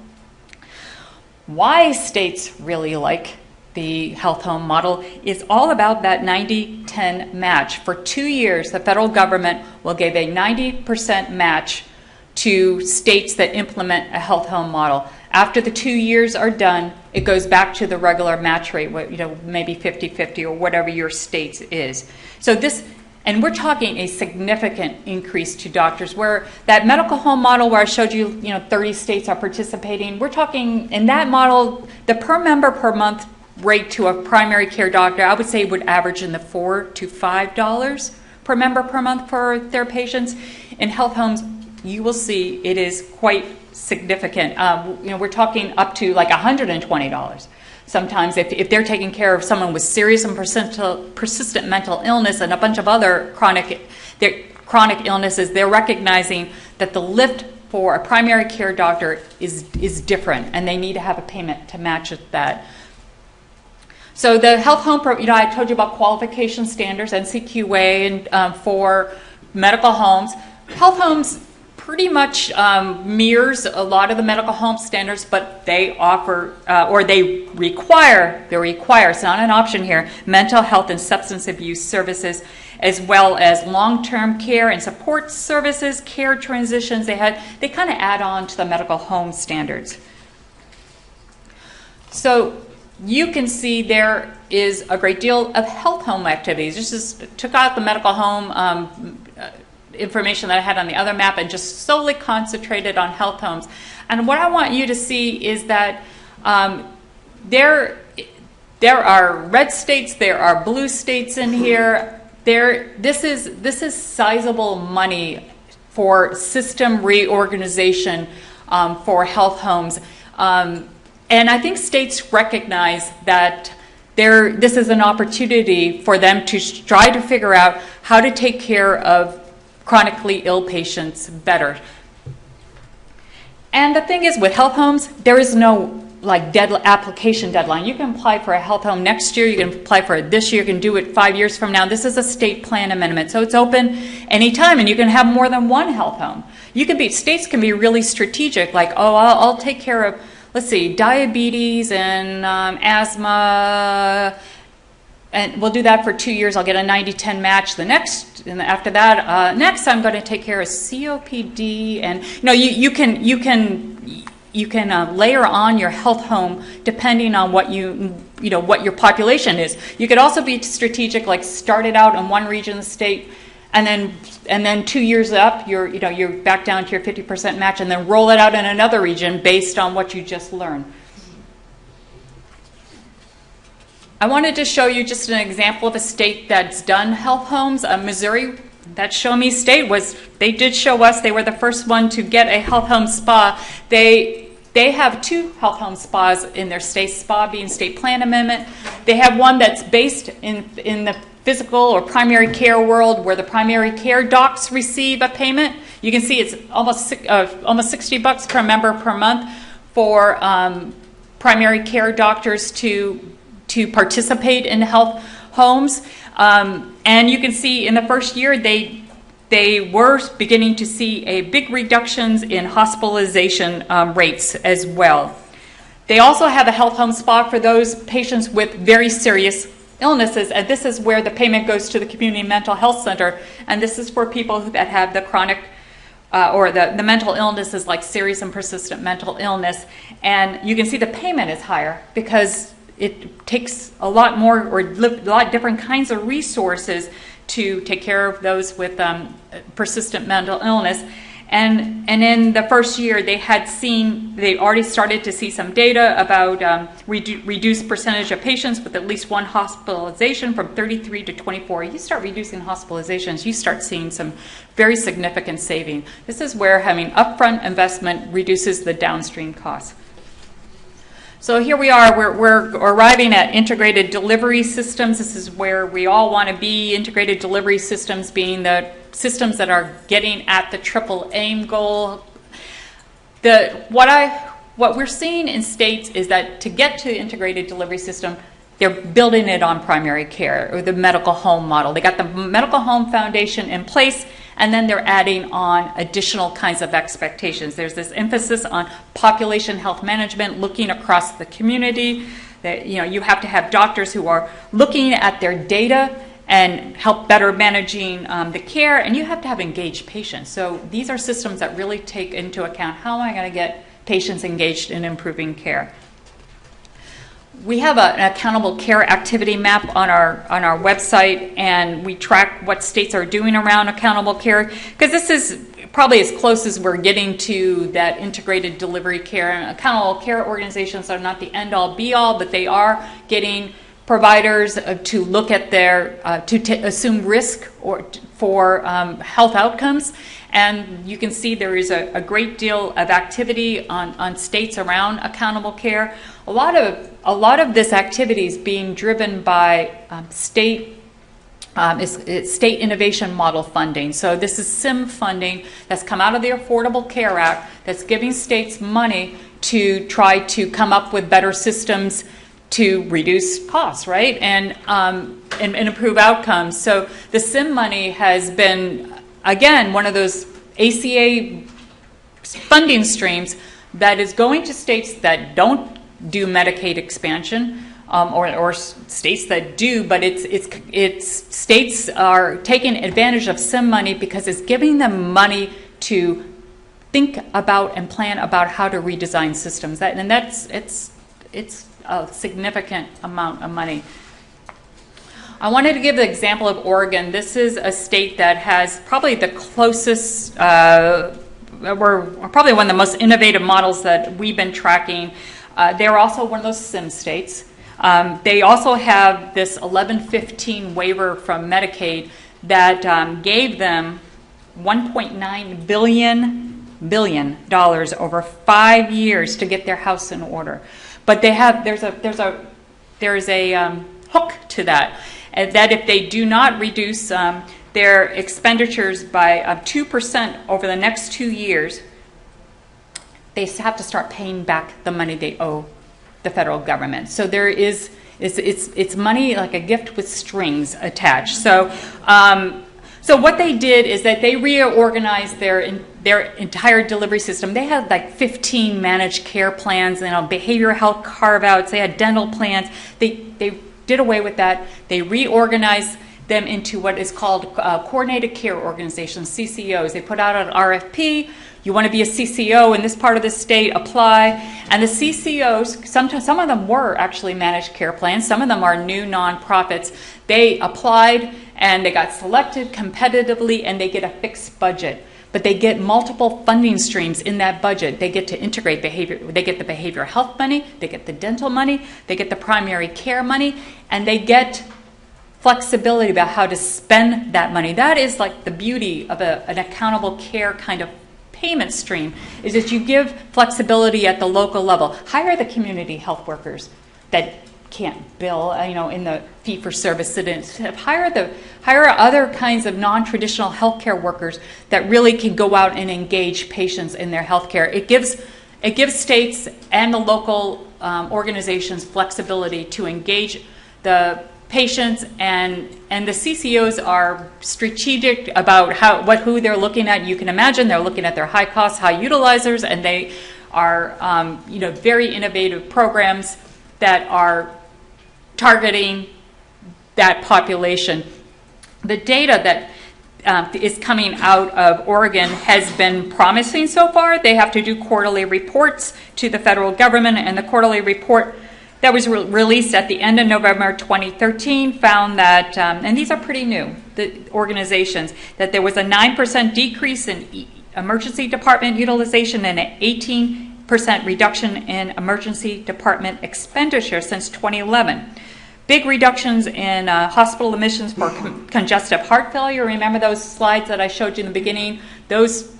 Why states really like the health home model is all about that 90-10 match. For 2 years, the federal government will give a 90% match to states that implement a health home model. After the 2 years are done, it goes back to the regular match rate, maybe 50-50 or whatever your state is. So this, And we're talking a significant increase to doctors, where that medical home model where I showed you, 30 states are participating, we're talking in that model, the per member per month rate to a primary care doctor, I would say would average in the $4 to $5 per member per month for their patients. In health homes, you will see it is quite significant. We're talking up to like $120. Sometimes if they're taking care of someone with serious and persistent mental illness and a bunch of other chronic illnesses, they're recognizing that the lift for a primary care doctor is different, and they need to have a payment to match that. So the health home, I told you about qualification standards, NCQA, and for medical homes. Health homes pretty much mirrors a lot of the medical home standards, but they offer, they require, it's not an option here, mental health and substance abuse services, as well as long-term care and support services, care transitions. They kind of add on to the medical home standards. So you can see there is a great deal of health home activities. Just took out the medical home information that I had on the other map and just solely concentrated on health homes. And what I want you to see is that there are red states, there are blue states in here. This is sizable money for system reorganization for health homes. And I think states recognize that this is an opportunity for them to try to figure out how to take care of chronically ill patients better. And the thing is, with health homes, there is no application deadline. You can apply for a health home next year, you can apply for it this year, you can do it 5 years from now. This is a state plan amendment, so it's open anytime, and you can have more than one health home. States can be really strategic, like, I'll take care of, diabetes and asthma, and we'll do that for 2 years. I'll get a 90-10 match. And after that, next I'm going to take care of COPD, and you can layer on your health home depending on what what your population is. You could also be strategic, like start it out in one region of the state, and then 2 years up, you're back down to your 50% match, and then roll it out in another region based on what you just learned. I wanted to show you just an example of a state that's done health homes. Missouri, that Show Me State, they did show us, they were the first one to get a health home spa. They have 2 health home spas in their state, spa being state plan amendment. They have one that's based in the physical or primary care world, where the primary care docs receive a payment. You can see it's almost $60 per member per month for primary care doctors to participate in health homes. And you can see in the first year they were beginning to see a big reductions in hospitalization rates as well. They also have a health home spa for those patients with very serious illnesses, and this is where the payment goes to the community mental health center, and this is for people that have the chronic or the mental illnesses, like serious and persistent mental illness. And you can see the payment is higher because it takes a lot more or a lot different kinds of resources to take care of those with persistent mental illness. And in the first year, they already started to see some data about reduced percentage of patients with at least one hospitalization from 33 to 24. You start reducing hospitalizations, you start seeing some very significant saving. This is where having upfront investment reduces the downstream costs. So here we are, we're arriving at integrated delivery systems. This is where we all want to be. Integrated delivery systems being the systems that are getting at the triple aim goal. What we're seeing in states is that to get to integrated delivery system, they're building it on primary care or the medical home model. They got the medical home foundation in place, and then they're adding on additional kinds of expectations. There's this emphasis on population health management, looking across the community. That, you have to have doctors who are looking at their data and help better managing the care, and you have to have engaged patients. So these are systems that really take into account how am I going to get patients engaged in improving care. we have an accountable care activity map on our website, and we track what states are doing around accountable care, because this is probably as close as we're getting to that integrated delivery care. And accountable care organizations are not the end-all be-all, but they are getting providers to look at their assume risk for health outcomes. And you can see there is a great deal of activity on states around accountable care. A lot of this activity is being driven by state innovation model funding. So this is SIM funding that's come out of the Affordable Care Act that's giving states money to try to come up with better systems to reduce costs, right, and improve outcomes. So the SIM money has been, again, one of those ACA funding streams that is going to states that don't do Medicaid expansion, or states that do, but it's states are taking advantage of SIM money because it's giving them money to think about and plan about how to redesign systems. It's a significant amount of money. I wanted to give the example of Oregon. This is a state that has probably the closest, we're probably one of the most innovative models that we've been tracking. They're also one of those SIM states. They also have this 1115 waiver from Medicaid that gave them $1.9 billion over 5 years to get their house in order. But there's a hook to that, that if they do not reduce their expenditures by 2% over the next 2 years, they have to start paying back the money they owe the federal government. So there is it's money like a gift with strings attached. So what they did is that they reorganized their entire delivery system. They had like 15 managed care plans, behavioral health carve-outs. They had dental plans. They did away with that. They reorganized them into what is called coordinated care organizations, CCOs. They put out an RFP. You want to be a CCO in this part of the state, apply. And the CCOs, sometimes some of them were actually managed care plans. Some of them are new nonprofits. They applied and they got selected competitively, and they get a fixed budget. But they get multiple funding streams in that budget. They get to integrate behavior. They get the behavioral health money. They get the dental money. They get the primary care money. And they get flexibility about how to spend that money. That is like the beauty of an accountable care kind of payment stream, is that you give flexibility at the local level. Hire the community health workers that can't bill, in the fee-for-service sit-ins. Hire other kinds of non-traditional healthcare workers that really can go out and engage patients in their healthcare. It gives states and the local organizations flexibility to engage the patients, and the CCOs are strategic about who they're looking at. You can imagine they're looking at their high-cost, high utilizers, and they are very innovative programs that are targeting that population. The data that is coming out of Oregon has been promising so far. They have to do quarterly reports to the federal government, and the quarterly report that was released at the end of November 2013 found that, and these are pretty new, the organizations, that there was a 9% decrease in emergency department utilization and an 18% reduction in emergency department expenditure since 2011. Big reductions in hospital admissions for congestive heart failure. Remember those slides that I showed you in the beginning? Those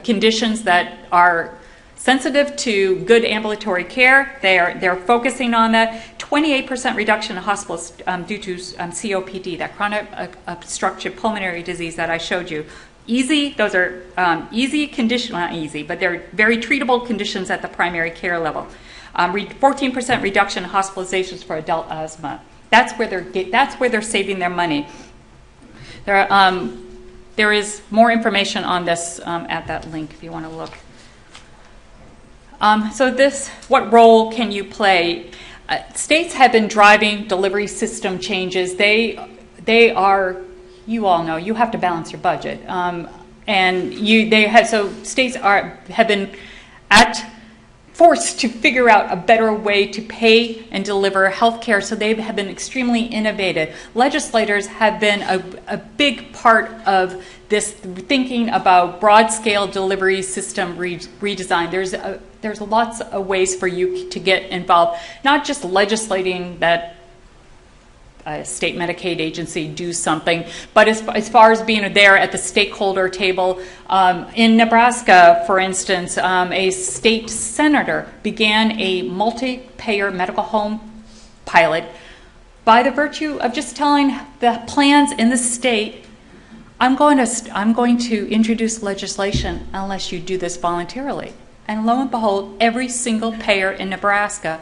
conditions that are sensitive to good ambulatory care, they're focusing on that. 28% reduction in hospitals due to COPD, that chronic obstructive pulmonary disease that I showed you. Those are easy conditions, not easy, but they're very treatable conditions at the primary care level. 14% reduction in hospitalizations for adult asthma. That's where they're saving their money. There is more information on this at that link if you want to look. What role can you play? States have been driving delivery system changes. They are, you all know, you have to balance your budget, states have been forced to figure out a better way to pay and deliver health care, so they have been extremely innovative. Legislators have been a big part of this thinking about broad-scale delivery system redesign. There's lots of ways for you to get involved, not just legislating that a state Medicaid agency do something, but as far as being there at the stakeholder table. In Nebraska, for instance, a state senator began a multi-payer medical home pilot by the virtue of just telling the plans in the state, I'm going to introduce legislation unless you do this voluntarily. And lo and behold, every single payer in Nebraska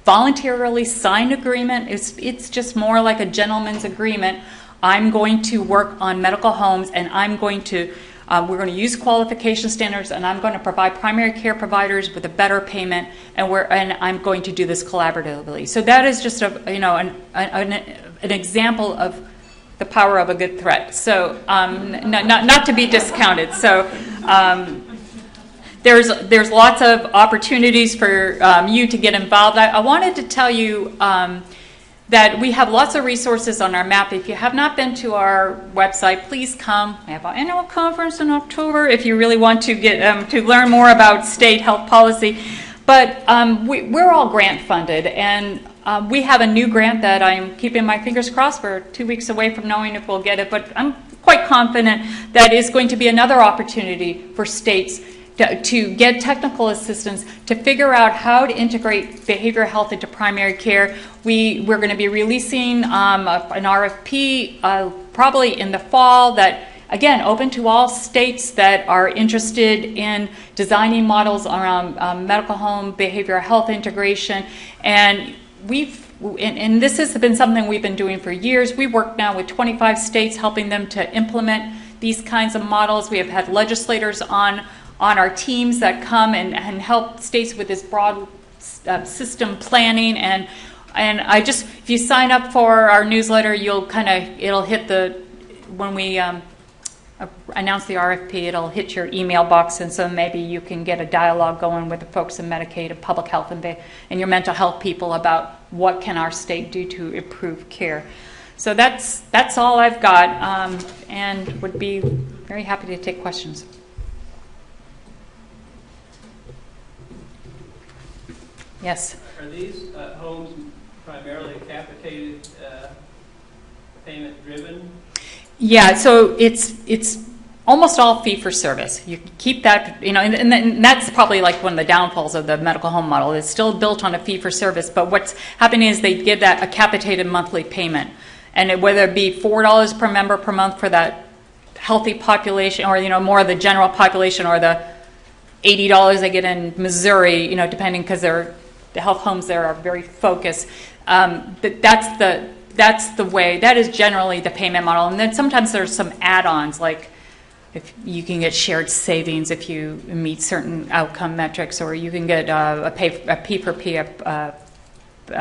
voluntarily signed agreement. It's just more like a gentleman's agreement. I'm going to work on medical homes, and I'm going to we're going to use qualification standards, and I'm going to provide primary care providers with a better payment, and I'm going to do this collaboratively. So that is just an example of the power of a good threat. So not to be discounted. So. There's lots of opportunities for you to get involved. I wanted to tell you that we have lots of resources on our map. If you have not been to our website, please come. We have our annual conference in October if you really want to get to learn more about state health policy. But we're all grant funded, and we have a new grant that I'm keeping my fingers crossed. We're 2 weeks away from knowing if we'll get it, but I'm quite confident that is going to be another opportunity for states to get technical assistance to figure out how to integrate behavioral health into primary care. We're going to be releasing an RFP probably in the fall that, again, open to all states that are interested in designing models around medical home behavioral health integration. And and this has been something we've been doing for years. We work now with 25 states helping them to implement these kinds of models. We have had legislators on our teams that come and help states with this broad system planning, and if you sign up for our newsletter, it'll hit when we announce the RFP, it'll hit your email box, and so maybe you can get a dialogue going with the folks in Medicaid and public health and your mental health people about what can our state do to improve care. So that's all I've got, and would be very happy to take questions. Yes. Are these homes primarily capitated payment driven? Yeah, so it's almost all fee for service. You keep that, and that's probably like one of the downfalls of the medical home model. It's still built on a fee for service, but what's happening is they give that a capitated monthly payment, and whether it be $4 per member per month for that healthy population, or more of the general population, or the $80 they get in Missouri, depending, because the health homes there are very focused. That's the way. That is generally the payment model. And then sometimes there's some add-ons, like if you can get shared savings if you meet certain outcome metrics, or you can get a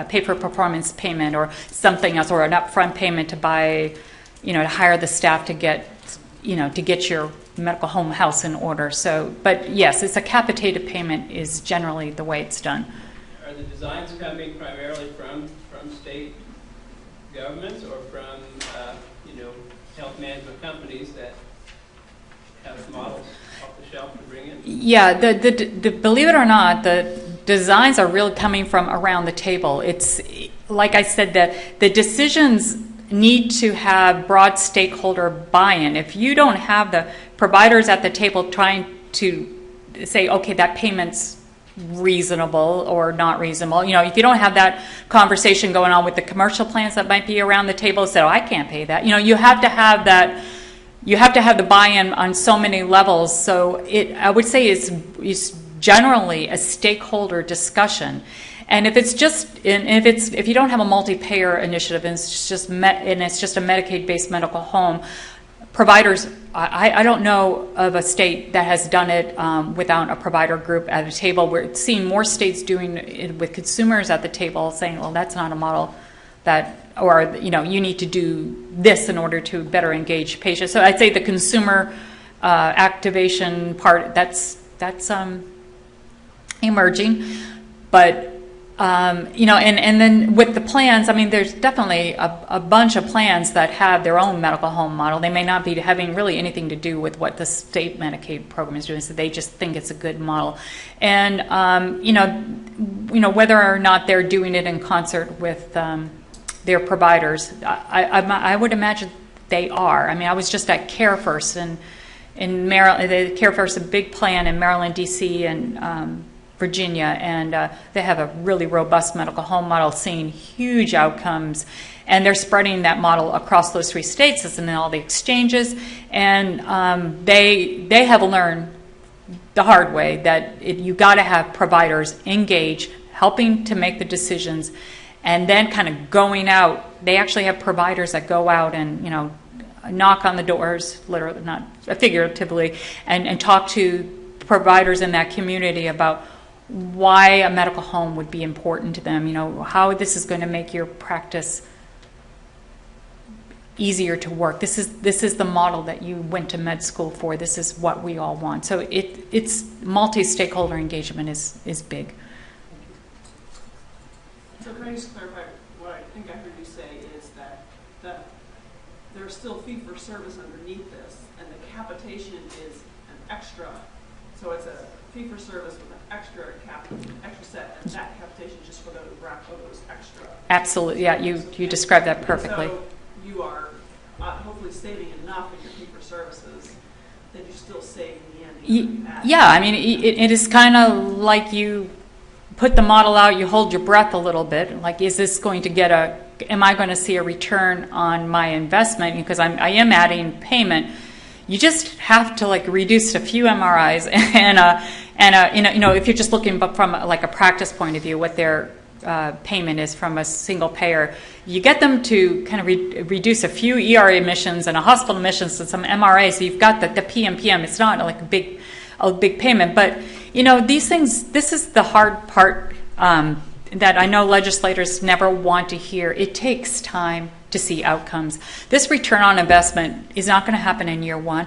pay-for-performance payment, or something else, or an upfront payment to buy, to hire the staff to get your medical home house in order. So, but yes, it's a capitated payment is generally the way it's done. Are the designs coming primarily from state governments, or from health management companies that have models off the shelf to bring in? Yeah, the believe it or not, the designs are really coming from around the table. It's like I said, that the decisions need to have broad stakeholder buy-in. If you don't have the providers at the table trying to say, okay, that payment's reasonable or not reasonable, if you don't have that conversation going on with the commercial plans that might be around the table, say, I can't pay that. You have to have that. You have to have the buy-in on so many levels. So I would say it's generally a stakeholder discussion. And if you don't have a multi-payer initiative, and it's just a Medicaid-based medical home, providers, I don't know of a state that has done it without a provider group at a table. We're seeing more states doing it with consumers at the table, saying, well, that's not a model you need to do this in order to better engage patients. So I'd say the consumer activation part, that's emerging. But and then with the plans, I mean, there's definitely a bunch of plans that have their own medical home model. They may not be having really anything to do with what the state Medicaid program is doing, so they just think it's a good model. And whether or not they're doing it in concert with their providers, I would imagine they are. I mean, I was just at Care First in Maryland. Care First is a big plan in Maryland, D.C., and Virginia, and they have a really robust medical home model, seeing huge outcomes, and they're spreading that model across those 3 states. It's in all the exchanges, and they have learned the hard way that you got to have providers engage, helping to make the decisions, and then kind of going out. They actually have providers that go out and knock on the doors, literally, not figuratively, and talk to providers in that community about why a medical home would be important to them, how this is going to make your practice easier to work. This is the model that you went to med school for. This is what we all want. So it's multi-stakeholder engagement is big. So can I just clarify what I think I heard you say is that there's still fee-for-service underneath this, and the capitation is an extra. So it's a fee-for-service with an extra set, and that capitation is just for those extra. Absolutely, yeah, you described that perfectly. So you are hopefully saving enough in your fee-for-services that you're still saving the end. Yeah, I mean, it is kind of like you put the model out, you hold your breath a little bit, like, is this going to am I going to see a return on my investment? Because I am adding payment. You just have to reduce a few MRIs and if you're just looking from a practice point of view, what their payment is from a single payer, you get them to kind of reduce a few ER admissions and a hospital admissions and some MRA, so you've got the PMPM. It's not like a big payment, but these things. This is the hard part that I know legislators never want to hear. It takes time to see outcomes. This return on investment is not going to happen in year 1.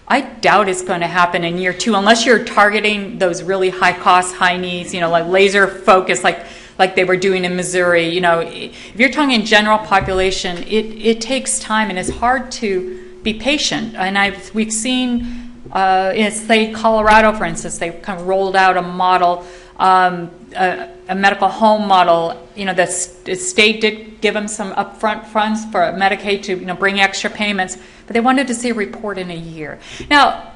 I doubt it's going to happen in year 2 unless you're targeting those really high costs, high needs, like laser focus, like they were doing in Missouri. If you're talking general population, it takes time, and it's hard to be patient. And we've seen in say Colorado, for instance, they kind of rolled out a model, a medical home model. The state did give them some upfront funds for Medicaid to bring extra payments, but they wanted to see a report in a year. Now,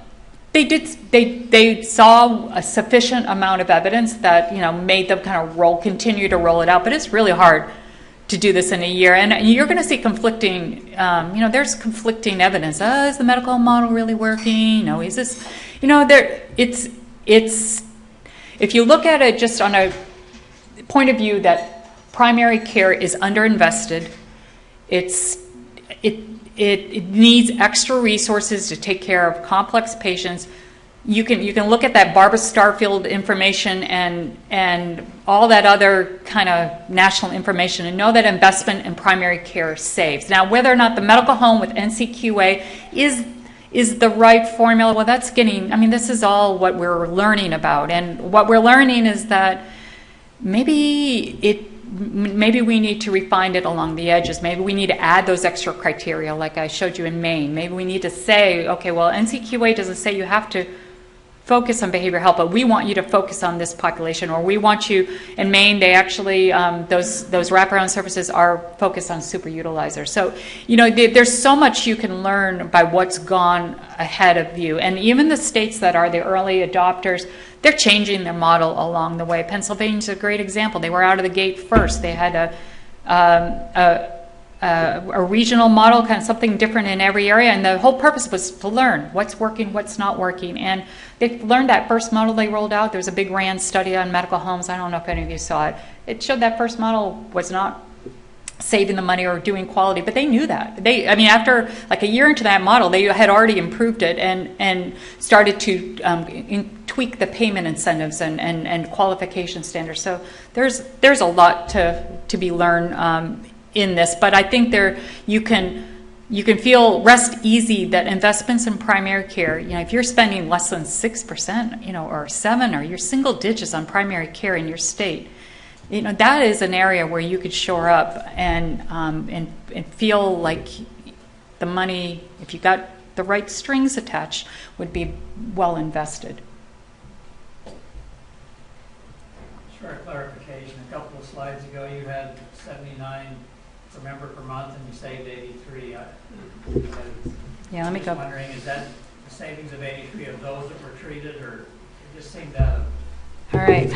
they saw a sufficient amount of evidence that made them kind of continue to roll it out, but it's really hard to do this in a year, and you're going to see conflicting. There's conflicting evidence. Is the medical home model really working? Is this? It's. If you look at it just on a point of view that primary care is underinvested, it needs extra resources to take care of complex patients. You can look at that Barbara Starfield information and all that other kind of national information and know that investment in primary care saves. Now, whether or not the medical home with NCQA is the right formula, well, this is all what we're learning about. And what we're learning is that maybe we need to refine it along the edges. Maybe we need to add those extra criteria like I showed you in Maine. Maybe we need to say, okay, well, NCQA doesn't say you have to focus on behavioral health, but we want you to focus on this population, or we want you, in Maine, they actually, those wraparound services are focused on super utilizers. So, there's so much you can learn by what's gone ahead of you. And even the states that are the early adopters, they're changing their model along the way. Pennsylvania's a great example. They were out of the gate first. They had a regional model, kind of something different in every area, and the whole purpose was to learn what's working, what's not working. And they learned that first model they rolled out. There was a big RAND study on medical homes. I don't know if any of you saw it. It showed that first model was not saving the money or doing quality, but they knew that. After like a year into that model, they had already improved it and started to tweak the payment incentives and qualification standards. So there's a lot to be learned in this, but I think you can you can rest easy that investments in primary care, if you're spending less than 6%, or 7, or you're single digits on primary care in your state, that is an area where you could shore up and feel like the money, if you got the right strings attached, would be well invested. For clarification, a couple of slides ago, you had 79 per member per month, and you saved 83. Yeah, let me go. I'm wondering, is that the savings of 83 of those that were treated, or it just seemed out of? All right,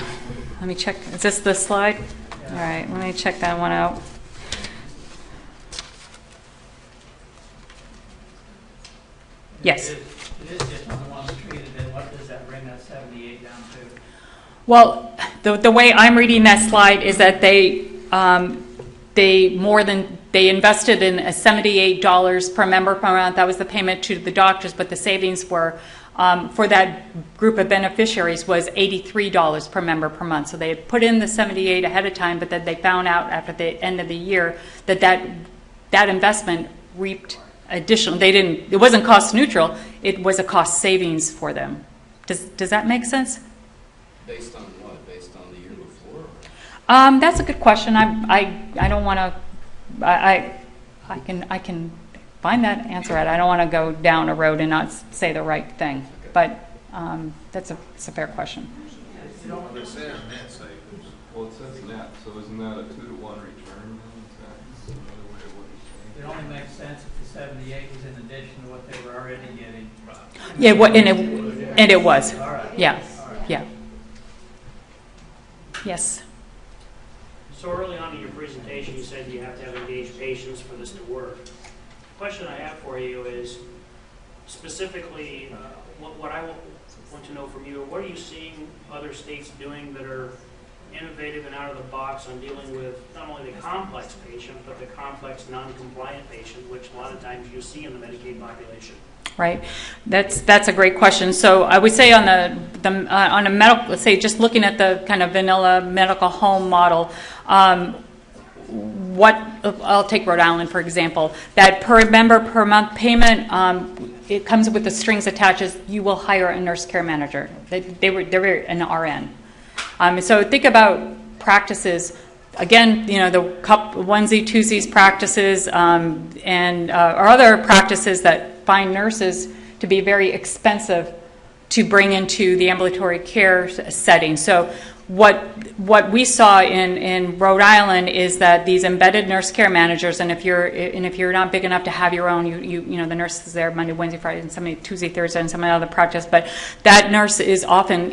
let me check. Is this the slide? Yeah. All right, let me check that one out. Yes. It is just on the ones treated, then what does that bring that 78 down to? Well, the way I'm reading that slide is that they invested in $78 per member per month. That was the payment to the doctors, but the savings were for that group of beneficiaries was $83 per member per month. So they had put in the 78 ahead of time, but then they found out after the end of the year that investment reaped additional. It wasn't cost neutral. It was a cost savings for them. Does that make sense? Based on what? Based on the year before? That's a good question. I don't want to. I can find that answer. I don't want to go down a road and not say the right thing. But it's a fair question. They're saying net savings. Well, it says net, so isn't that a 2-to-1 return? Is that another way of what you're saying? It only makes sense if the 78 was in addition to what they were already getting. Yeah, and it was. All right. Yeah, yeah. Yes. So early on in your presentation, you said you have to have engaged patients for this to work. The question I have for you is specifically what I want to know from you, what are you seeing other states doing that are innovative and out of the box on dealing with not only the complex patient, but the complex non-compliant patient, which a lot of times you see in the Medicaid population? Right, that's a great question. So I would say on on a medical, let's say just looking at the kind of vanilla medical home model, I'll take Rhode Island for example. That per member per month payment, it comes with the strings attached. You will hire a nurse care manager. They're an RN. So think about practices. Again, the onesie, twosies practices and or other practices that find nurses to be very expensive to bring into the ambulatory care setting. So what we saw in Rhode Island is that these embedded nurse care managers, and if you're not big enough to have your own, the nurse is there Monday, Wednesday, Friday, and somebody Tuesday, Thursday, and some other practice, but that nurse is often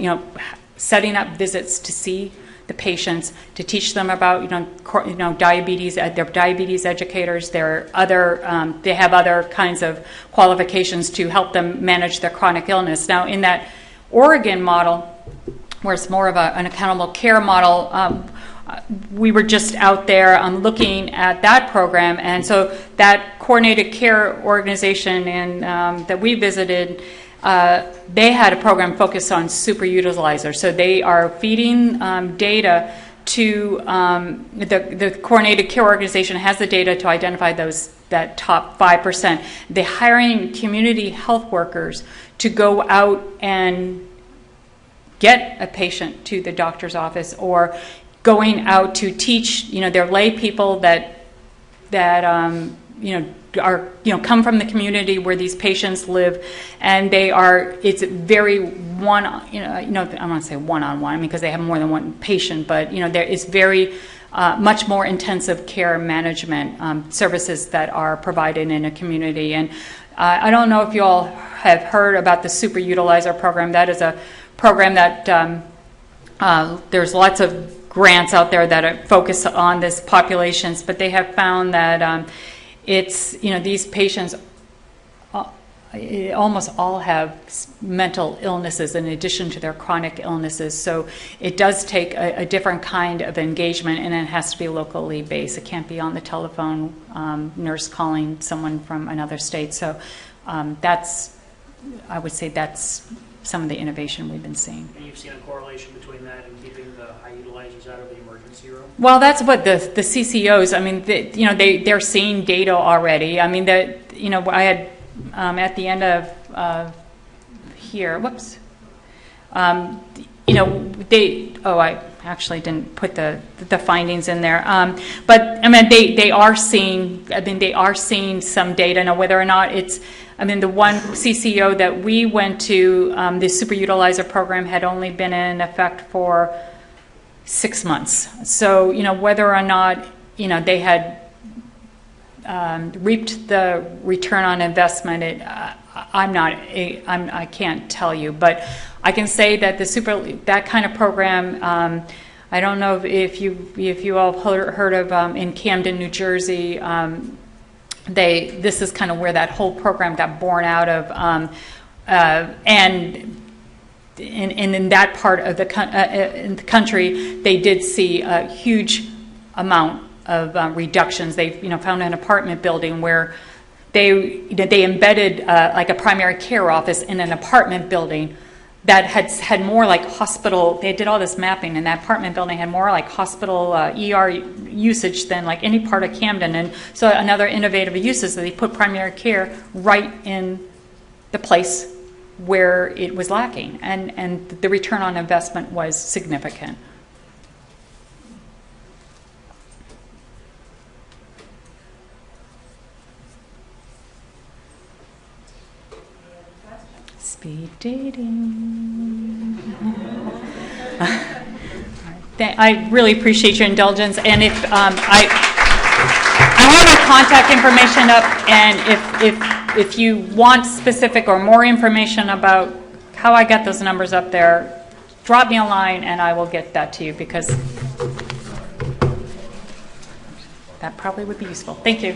setting up visits to see the patients, to teach them about diabetes. They're diabetes educators. They have other kinds of qualifications to help them manage their chronic illness. Now, in that Oregon model, where it's more of an accountable care model, we were just out there looking at that program, and so that coordinated care organization that we visited. They had a program focused on super utilizers. So they are feeding data to the coordinated care organization has the data to identify that top 5%. They're hiring community health workers to go out and get a patient to the doctor's office, or going out to teach. They're lay people that come from the community where these patients live, and it's very I want to say one-on-one because they have more than one patient, but there is very much more intensive care management services that are provided in a community. And I don't know if you all have heard about the Super Utilizer program. That is a program that there's lots of grants out there that are focused on this populations, but they have found that these patients almost all have mental illnesses in addition to their chronic illnesses. So it does take a different kind of engagement, and it has to be locally based. It can't be on the telephone, nurse calling someone from another state. So that's I would say that's some of the innovation we've been seeing. And you've seen a correlation between that and keeping the high utilizers out of the emergency room? Well, that's what the CCOs. I mean, they're seeing data already. I mean, I had at the end of here. Whoops. I actually didn't put the findings in there. But I mean, they are seeing. I mean, they are seeing some data now. Whether or not it's, I mean, the one CCO that we went to, the super utilizer program had only been in effect for 6 months. So whether or not they had reaped the return on investment, I can't tell you, but I can say that that kind of program. I don't know if you all heard of in Camden, New Jersey. This is kind of where that whole program got born out of, and in that part of in the country, they did see a huge amount of reductions. They found an apartment building where they embedded like a primary care office in an apartment building that had more like hospital. They did all this mapping, and that apartment building had more like hospital ER usage than like any part of Camden. And so another innovative use is that they put primary care right in the place where it was lacking, and the return on investment was significant. Speed dating. I really appreciate your indulgence, and if I have our contact information up, and if you want specific or more information about how I got those numbers up there, drop me a line and I will get that to you, because that probably would be useful. Thank you.